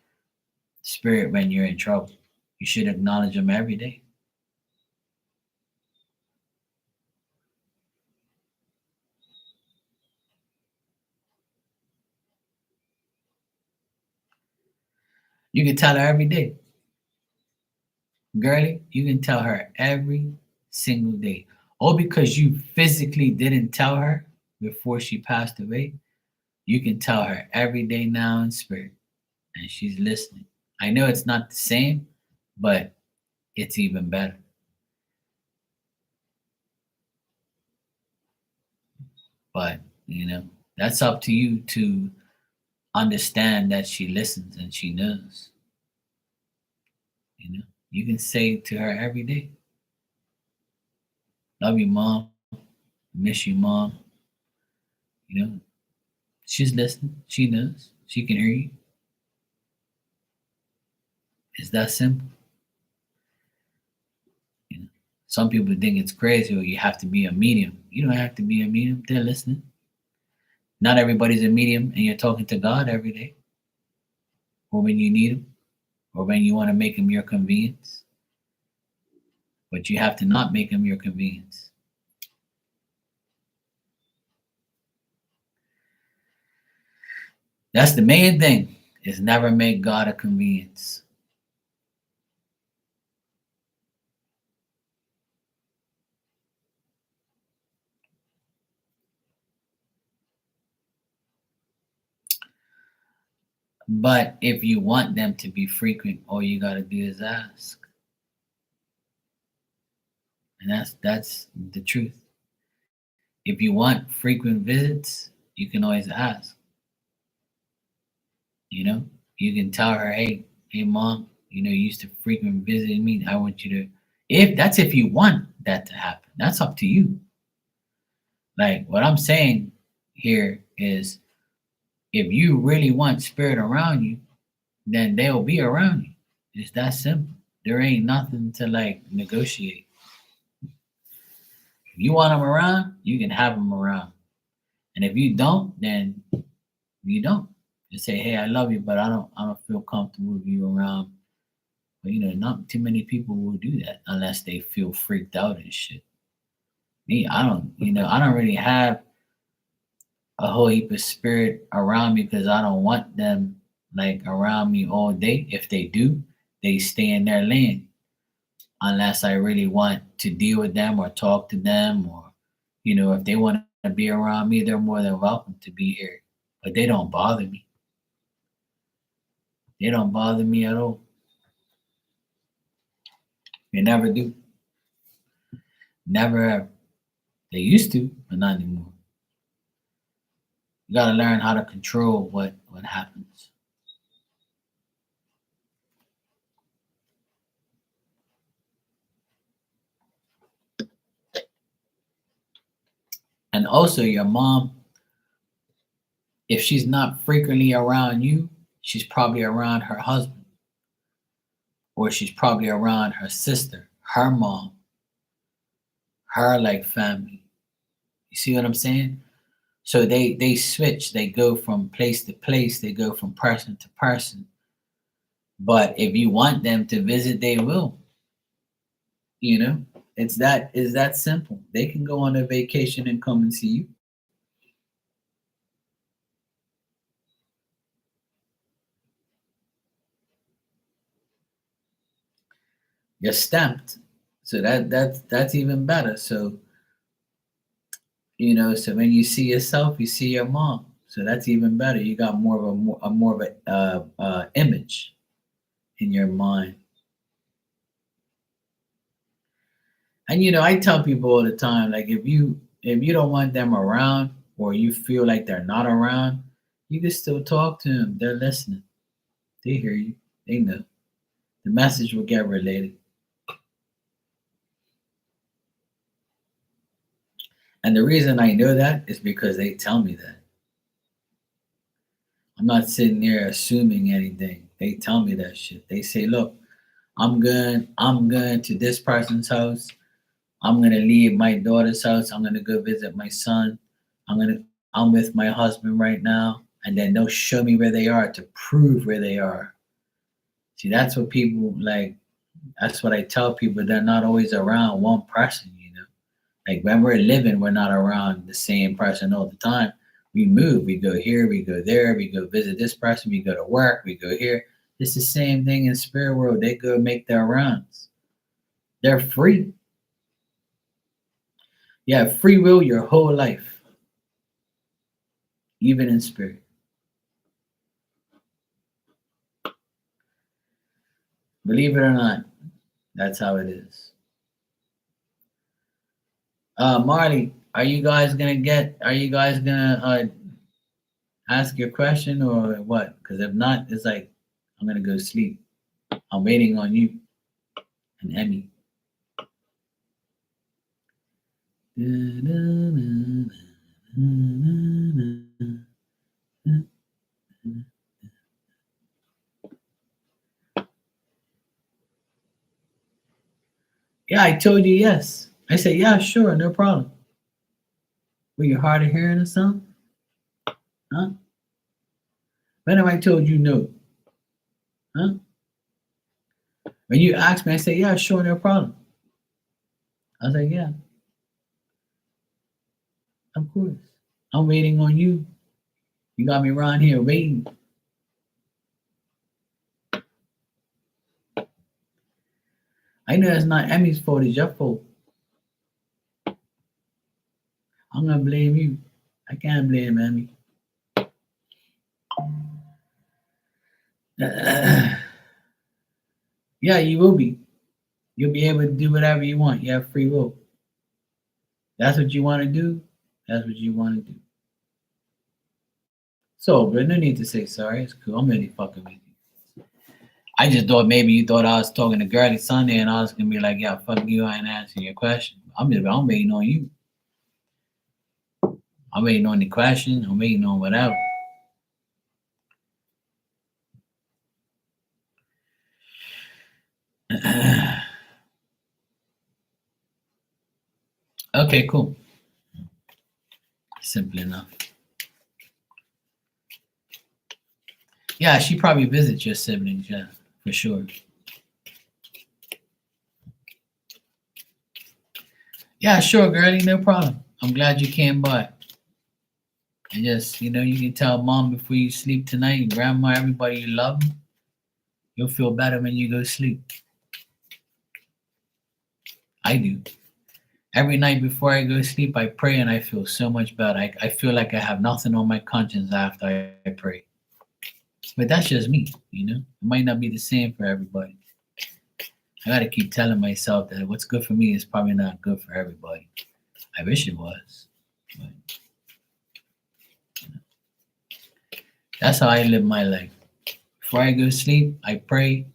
spirit when you're in trouble. You should acknowledge them every day. You can tell her every day. Girlie, you can tell her every single day. All because you physically didn't tell her before she passed away, you can tell her every day now in spirit, and she's listening. I know it's not the same, but it's even better. But, that's up to you to understand that she listens and she knows. You can say to her every day, love you, mom, miss you, mom. You know, she's listening. She knows. She can hear you. It's that simple. You know, some people think it's crazy, or you have to be a medium. You don't have to be a medium. They're listening. Not everybody's a medium, and you're talking to God every day, or when you need Him, or when you want to make Him your convenience. But you have to not make Him your convenience. That's the main thing, is never make God a convenience. But if you want them to be frequent, all you got to do is ask. And that's the truth. If you want frequent visits, you can always ask. You know, you can tell her, hey, mom, you used to frequent visit me. I want you to, if you want that to happen, that's up to you. Like what I'm saying here is, if you really want spirit around you, then they'll be around you. It's that simple. There ain't nothing to like negotiate. If you want them around, you can have them around. And if you don't, then you don't. Just say, hey, I love you, but I don't feel comfortable with you around. But not too many people will do that unless they feel freaked out and shit. Me, I don't really have a whole heap of spirit around me because I don't want them like around me all day. If they do, they stay in their lane unless I really want to deal with them or talk to them, or if they want to be around me, they're more than welcome to be here. But they don't bother me. They don't bother me at all. They never do. Never ever. They used to, but not anymore. You gotta learn how to control what happens. And also your mom, if she's not frequently around you, she's probably around her husband, or she's probably around her sister, her mom, her like family. You see what I'm saying? So they switch, they go from place to place, they go from person to person. But if you want them to visit, they will. You know, it's that simple. They can go on a vacation and come and see you. You're stamped. So that's even better. So so when you see yourself, you see your mom. So that's even better. You got more of a image in your mind. And I tell people all the time, like if you don't want them around, or you feel like they're not around, you can still talk to them. They're listening. They hear you. They know. The message will get related. And the reason I know that is because they tell me that. I'm not sitting there assuming anything. They tell me that shit. They say, look, I'm going to this person's house. I'm gonna leave my daughter's house. I'm gonna go visit my son. I'm gonna I'm with my husband right now. And then they'll show me where they are to prove where they are. See, that's what people like. That's what I tell people. They're not always around one person. Like when we're living, we're not around the same person all the time. We move, we go here, we go there, we go visit this person, we go to work, we go here. It's the same thing in spirit world. They go make their rounds. They're free. You have free will your whole life, even in spirit. Believe it or not, that's how it is. Marty, are you guys gonna ask your question or what? Because if not, it's like I'm gonna go sleep. I'm waiting on you and Emmy. Yeah, I told you yes. I said, yeah, sure, no problem. Were you hard of hearing or something? Huh? When have I told you no? Huh? When you asked me, I said, yeah, sure, no problem. I was like, yeah, of course. I'm waiting on you. You got me around here waiting. I know it's not Emmy's fault, it's your fault. I'm gonna blame you. I can't blame Emmy. Yeah, you will be. You'll be able to do whatever you want. You have free will. That's what you want to do. That's what you want to do. So, but no need to say sorry. It's cool. I'm really fucking with you. I just thought maybe you thought I was talking to Girlie Sunday and I was gonna be like, yeah, fuck you, I ain't answering your question. I'm waiting on you. I'm waiting on the question. I'm waiting on whatever. Okay, cool. Simple enough. Yeah, she probably visits your siblings, yeah, for sure. Yeah, sure, girlie, no problem. I'm glad you came by. And just, you can tell mom before you sleep tonight and grandma, everybody you love, you'll feel better when you go sleep. I do. Every night before I go to sleep, I pray and I feel so much better. I feel like I have nothing on my conscience after I pray. But that's just me. It might not be the same for everybody. I gotta keep telling myself that what's good for me is probably not good for everybody. I wish it was. But that's how I live my life. Before I go to sleep, I pray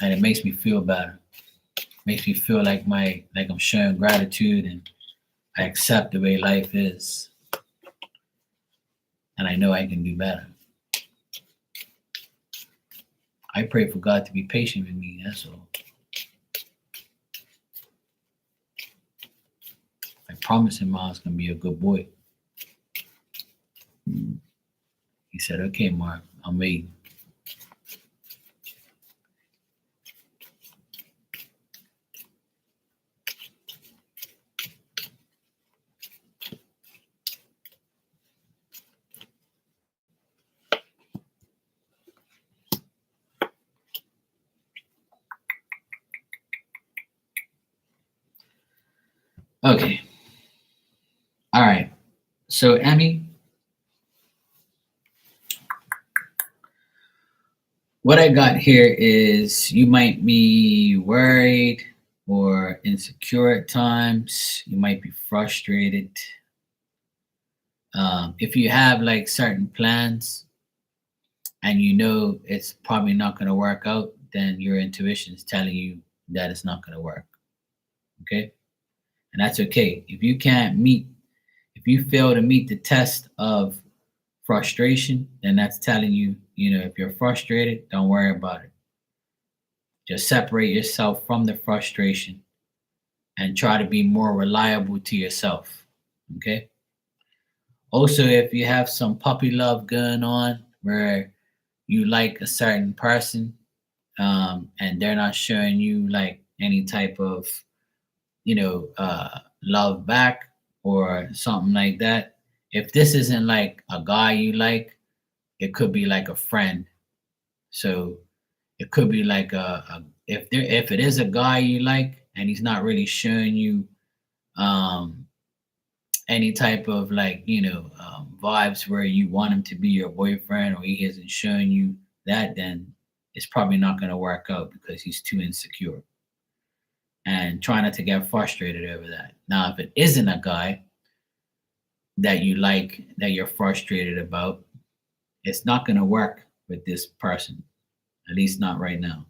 and it makes me feel better. Makes me feel like I'm showing gratitude and I accept the way life is. And I know I can do better. I pray for God to be patient with me, that's all. I promised him I was gonna be a good boy. He said, okay, Mark, I'm waiting. Okay. All right. So, Emmy, what I got here is you might be worried or insecure at times. You might be frustrated. If you have like certain plans and you know it's probably not going to work out, then your intuition is telling you that it's not going to work. Okay. And that's okay. If you fail to meet the test of frustration, then that's telling you, if you're frustrated, don't worry about it. Just separate yourself from the frustration and try to be more reliable to yourself. Okay. Also, if you have some puppy love going on where you like a certain person, and they're not showing you like any type of, love back or something like that. If this isn't like a guy you like, it could be like a friend. So it could be like if it is a guy you like and he's not really showing you um any type of like vibes where you want him to be your boyfriend or he isn't showing you that, then it's probably not going to work out because he's too insecure, and try not to get frustrated over that. Now if it isn't a guy that you like, that you're frustrated about, it's not going to work with this person, at least not right now.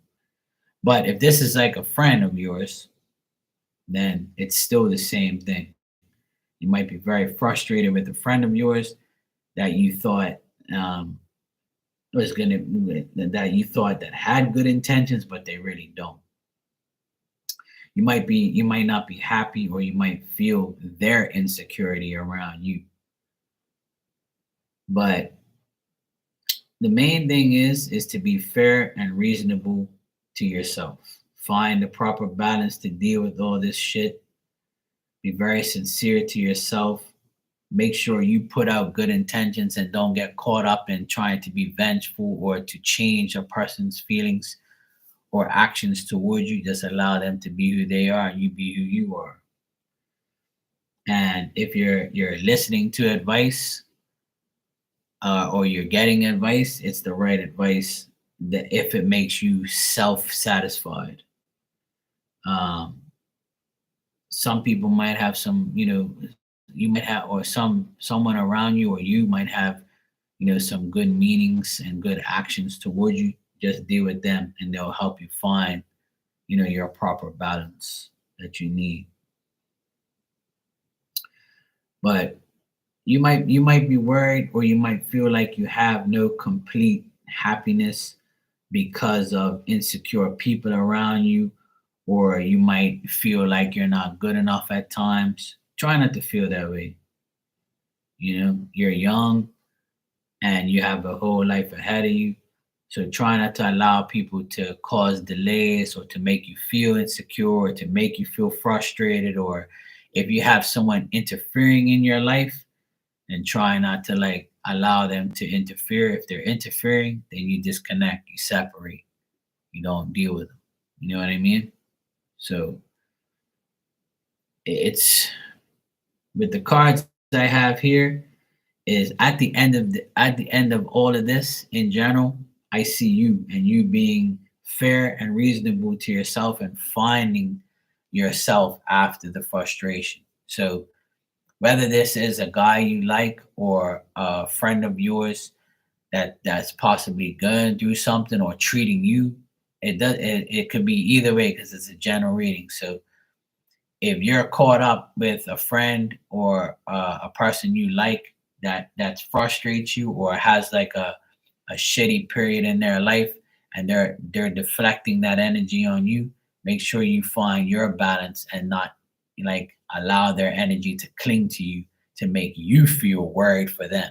But if this is like a friend of yours, then it's still the same thing. You might be very frustrated with a friend of yours that you thought um, was gonna that you thought that had good intentions, but they really don't. You might not be happy, or you might feel their insecurity around you. But the main thing is to be fair and reasonable to yourself. Find the proper balance to deal with all this shit. Be very sincere to yourself. Make sure you put out good intentions and don't get caught up in trying to be vengeful or to change a person's feelings or actions towards you. Just allow them to be who they are and you be who you are. And if you're listening to advice, or you're getting advice, it's the right advice that if it makes you self-satisfied. Um, some people might have some, you might have, or someone around you, or you might have, some good meanings and good actions towards you. Just deal with them, and they'll help you find, your proper balance that you need. But you might be worried, or you might feel like you have no complete happiness because of insecure people around you, or you might feel like you're not good enough at times. Try not to feel that way. You're young and you have a whole life ahead of you. So try not to allow people to cause delays, or to make you feel insecure, or to make you feel frustrated, or if you have someone interfering in your life, and try not to like allow them to interfere. If they're interfering, then you disconnect, you separate, you don't deal with them. You know what I mean? So it's with the cards I have here, is at the end of all of this in general, I see you, and you being fair and reasonable to yourself, and finding yourself after the frustration. So whether this is a guy you like, or a friend of yours that's possibly going to do something, or treating you, it could be either way, because it's a general reading. So if you're caught up with a friend, or a person you like, that frustrates you, or has like a shitty period in their life, and they're deflecting that energy on you, make sure you find your balance, and not like allow their energy to cling to you, to make you feel worried for them.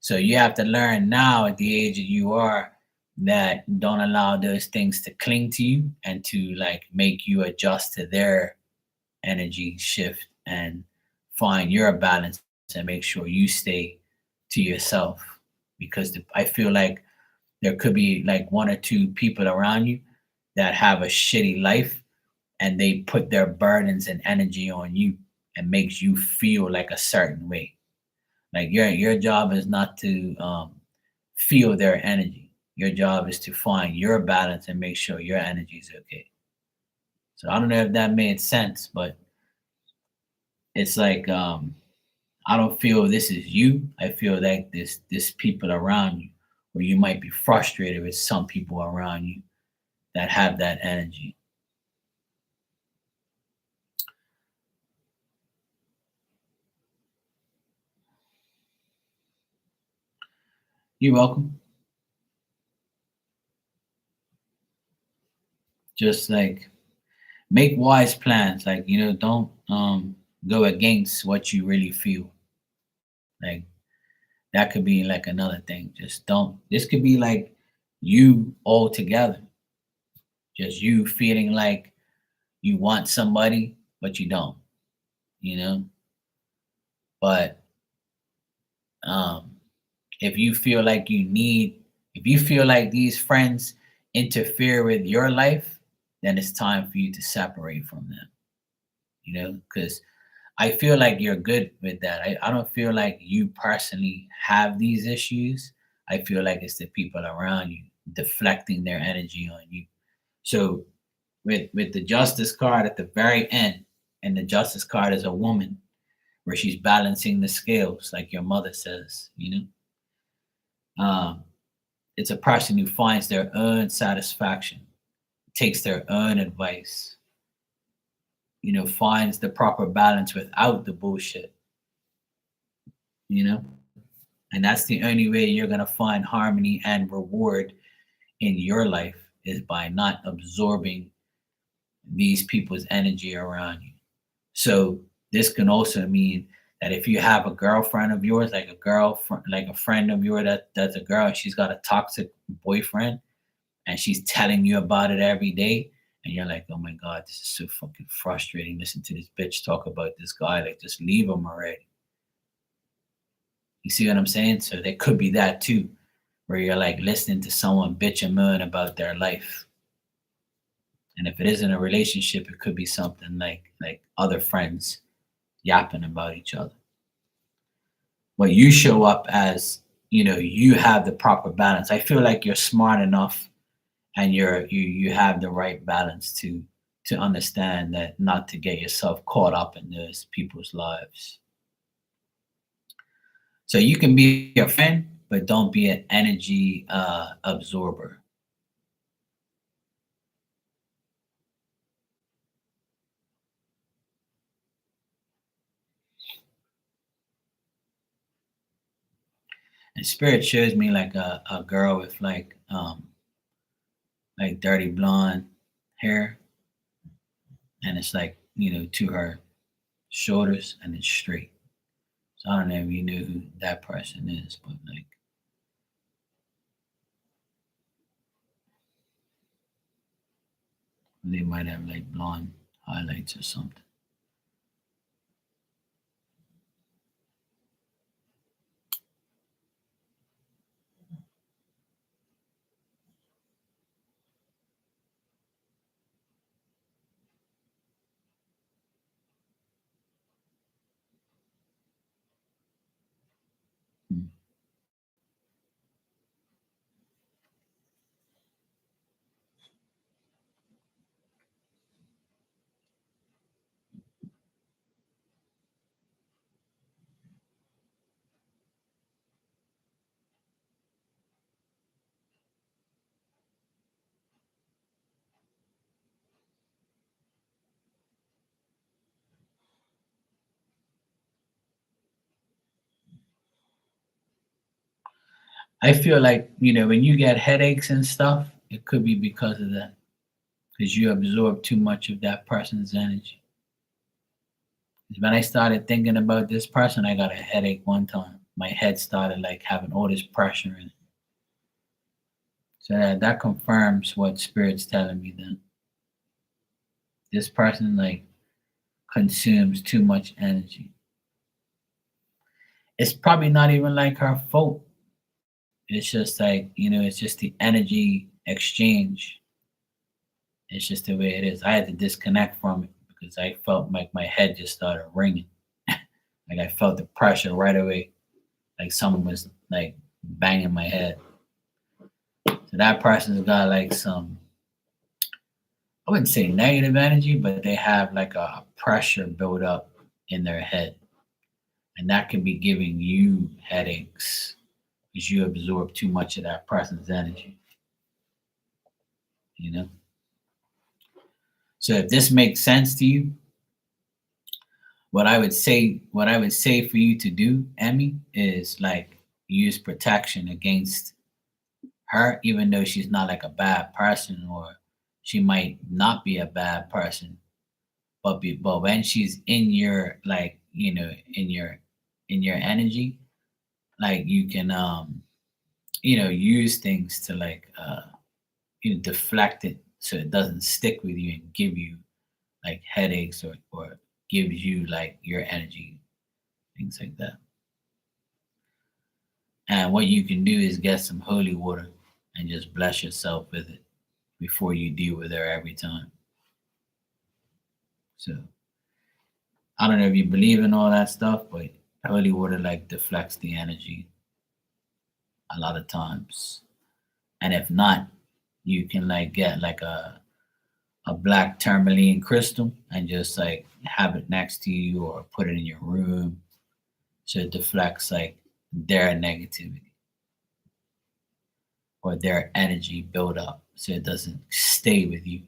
So you have to learn now, at the age that you are, that don't allow those things to cling to you, and to like make you adjust to their energy shift, and find your balance, and make sure you stay to yourself. Because I feel like there could be like one or two people around you that have a shitty life, and they put their burdens and energy on you, and makes you feel like a certain way. Like your job is not to feel their energy. Your job is to find your balance, and make sure your energy is okay. So I don't know if that made sense, but it's like, I don't feel this is you. I feel like this people around you, or you might be frustrated with some people around you that have that energy. You're welcome. Just like make wise plans. Like, don't go against what you really feel. Like that could be like another thing. Just don't. This could be like you all together. Just you feeling like you want somebody, but you don't. You know. But um, if you feel like if you feel like these friends interfere with your life, then it's time for you to separate from them. Because I feel like you're good with that. I don't feel like you personally have these issues. I feel like it's the people around you deflecting their energy on you. So with the justice card at the very end, and the justice card is a woman, where she's balancing the scales, like your mother says. Um, it's a person who finds their own satisfaction, takes their own advice, finds the proper balance without the bullshit, you know? And that's the only way you're going to find harmony and reward in your life, is by not absorbing these people's energy around you. So this can also mean that if you have a girlfriend of yours, like a girlfriend, like a friend of yours that's a girl, and she's got a toxic boyfriend, and she's telling you about it every day, and you're like, oh my God, this is so fucking frustrating. Listen to this bitch talk about this guy. Like, just leave him already. You see what I'm saying? So there could be that too, where you're like listening to someone bitch and moan about their life. And if it isn't a relationship, it could be something like other friends yapping about each other. But you show up as, you have the proper balance. I feel like you're smart enough, and you have the right balance to understand that not to get yourself caught up in those people's lives. So you can be a friend, but don't be an energy absorber. And spirit shows me like a girl with like dirty blonde hair, and it's like, to her shoulders, and it's straight. So I don't know if you know who that person is, but like they might have like blonde highlights or something. Hmm. I feel like, when you get headaches and stuff, it could be because of that, because you absorb too much of that person's energy. 'Cause when I started thinking about this person, I got a headache one time. My head started like having all this pressure in it. So that confirms what spirit's telling me then. This person like consumes too much energy. It's probably not even like her fault. It's just like, it's just the energy exchange. It's just the way it is. I had to disconnect from it because I felt like my head just started ringing. Like I felt the pressure right away. Like someone was like banging my head. So that person's got like some, I wouldn't say negative energy, but they have like a pressure build up in their head. And that could be giving you headaches because you absorb too much of that person's energy, you know? So if this makes sense to you, what I would say for you to do, Emmy, is like use protection against her, even though she's not like a bad person, or she might not be a bad person. But when she's in your like, in your energy, like you can use things to like deflect it so it doesn't stick with you and give you like headaches, or gives you like your energy, things like that. And what you can do is get some holy water and just bless yourself with it before you deal with her every time. So I don't know if you believe in all that stuff, but holy water like deflects the energy a lot of times. And if not, you can like get like a black tourmaline crystal and just like have it next to you or put it in your room so it deflects like their negativity or their energy build up so it doesn't stay with you.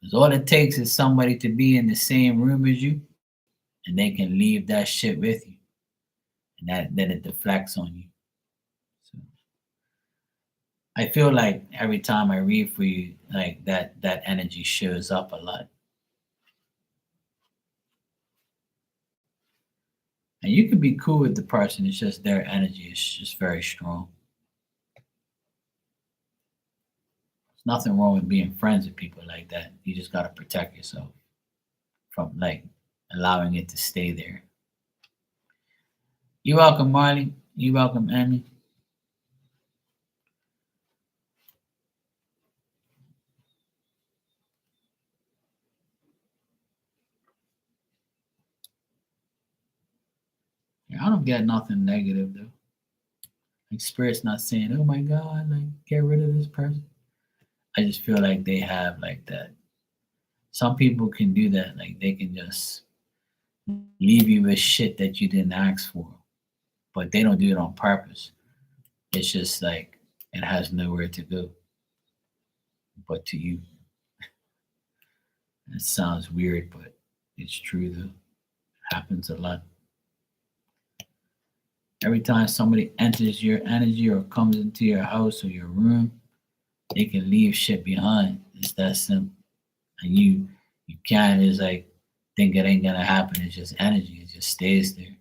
Because all it takes is somebody to be in the same room as you and they can leave that shit with you, and that then it deflects on you. So I feel like every time I read for you, like that energy shows up a lot. And you can be cool with the person, it's just their energy is just very strong. There's nothing wrong with being friends with people like that. You just gotta protect yourself from like allowing it to stay there. You're welcome, Marley. You're welcome, Emmy. Yeah, I don't get nothing negative though. Like spirit's not saying, "Oh my God, like get rid of this person." I just feel like they have like that. Some people can do that. Like they can just leave you with shit that you didn't ask for, but they don't do it on purpose. It's just like it has nowhere to go but to you. It sounds weird, but it's true though. It happens a lot. Every time somebody enters your energy or comes into your house or your room, they can leave shit behind. It's that simple. And you can't just like think it ain't gonna happen. It's just energy. It just stays there.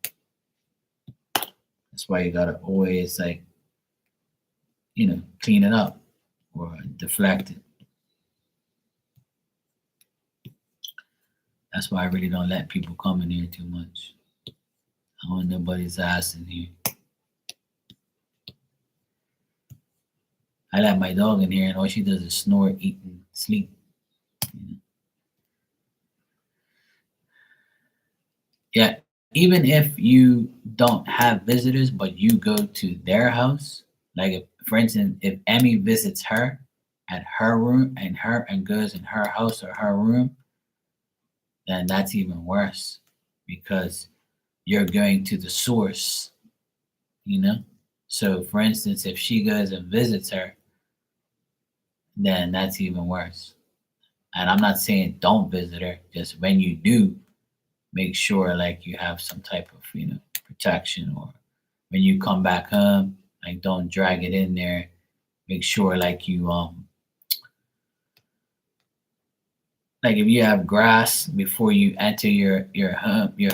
That's why you gotta always like, clean it up or deflect it. That's why I really don't let people come in here too much. I don't want nobody's ass in here. I let my dog in here and all she does is snore, eat, and sleep. Yeah, even if you don't have visitors, but you go to their house, like if, for instance, if Emmy visits her at her room and goes in her house or her room, then that's even worse because you're going to the source, you know? So, for instance, if she goes and visits her, then that's even worse. And I'm not saying don't visit her, just when you do, make sure like you have some type of, protection, or when you come back home, like don't drag it in there. Make sure like you like if you have grass before you enter your home, you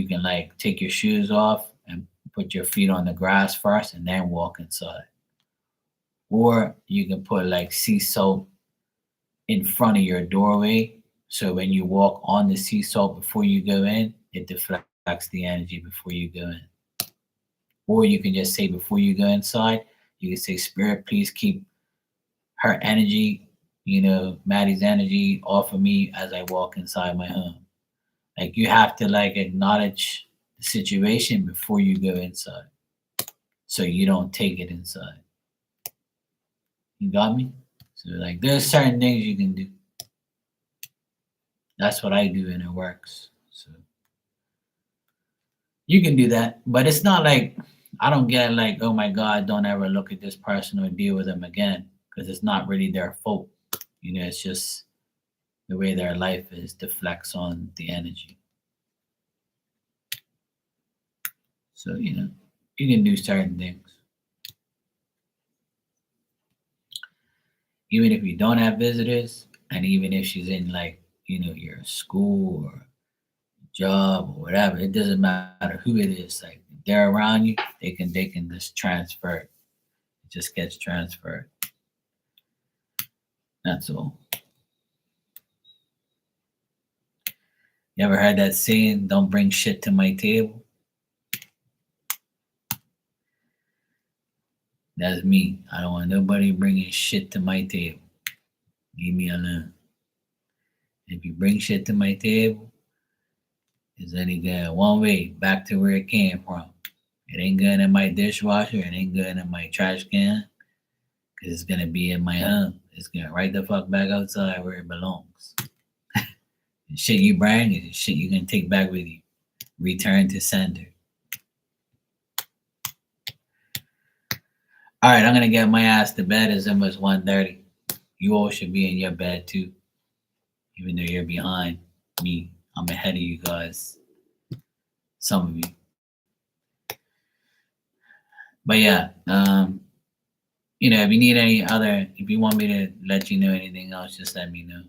can like take your shoes off and put your feet on the grass first and then walk inside. Or you can put like sea salt in front of your doorway, so when you walk on the sea salt before you go in, it deflects the energy before you go in. Or you can just say before you go inside, you can say, Spirit, please keep her energy, Maddie's energy off of me as I walk inside my home. Like you have to like acknowledge the situation before you go inside, so you don't take it inside. You got me? So like there's certain things you can do. That's what I do and it works. So you can do that. But it's not like I don't get like, oh my God, don't ever look at this person or deal with them again. Because it's not really their fault. It's just the way their life is deflects on the energy. So, you can do certain things. Even if you don't have visitors, and even if she's in like, your school or job or whatever, it doesn't matter who it is. Like if they're around you, they can just transfer it. It just gets transferred. That's all. You ever heard that saying, don't bring shit to my table? That's me. I don't want nobody bringing shit to my table. Leave me alone. If you bring shit to my table, it's only going one way, back to where it came from. It ain't going in my dishwasher. It ain't going in my trash can. Because it's going to be in my home. It's going right the fuck back outside where it belongs. The shit you bring is the shit you can take back with you. Return to sender. All right, I'm going to get my ass to bed. It's almost 1:30. You all should be in your bed too. Even though you're behind me, I'm ahead of you guys. Some of you. But yeah, if you need if you want me to let you know anything else, just let me know.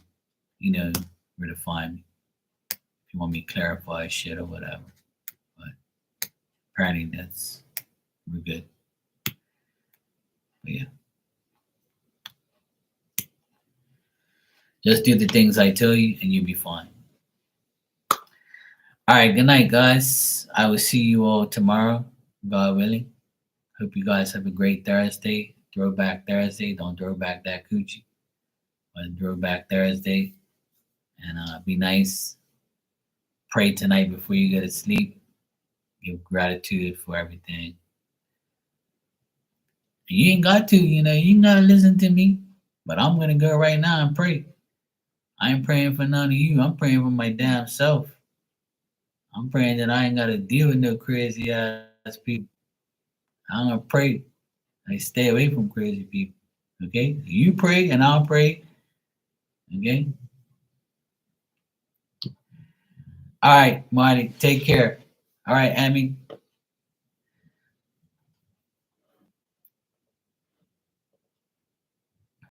You know where to find me. If you want me to clarify shit or whatever. But apparently we're good. But yeah. Just do the things I tell you and you'll be fine. All right, good night, guys. I will see you all tomorrow, God willing. Hope you guys have a great Thursday. Throwback Thursday. Don't throw back that coochie. But throwback Thursday. And be nice. Pray tonight before you go to sleep. Give gratitude for everything. And you ain't got to, you ain't got to listen to me. But I'm going to go right now and pray. I ain't praying for none of you. I'm praying for my damn self. I'm praying that I ain't gotta deal with no crazy ass people. I'm gonna pray. I stay away from crazy people. Okay? You pray and I'll pray. Okay? All right, Marty, take care. All right, Amy.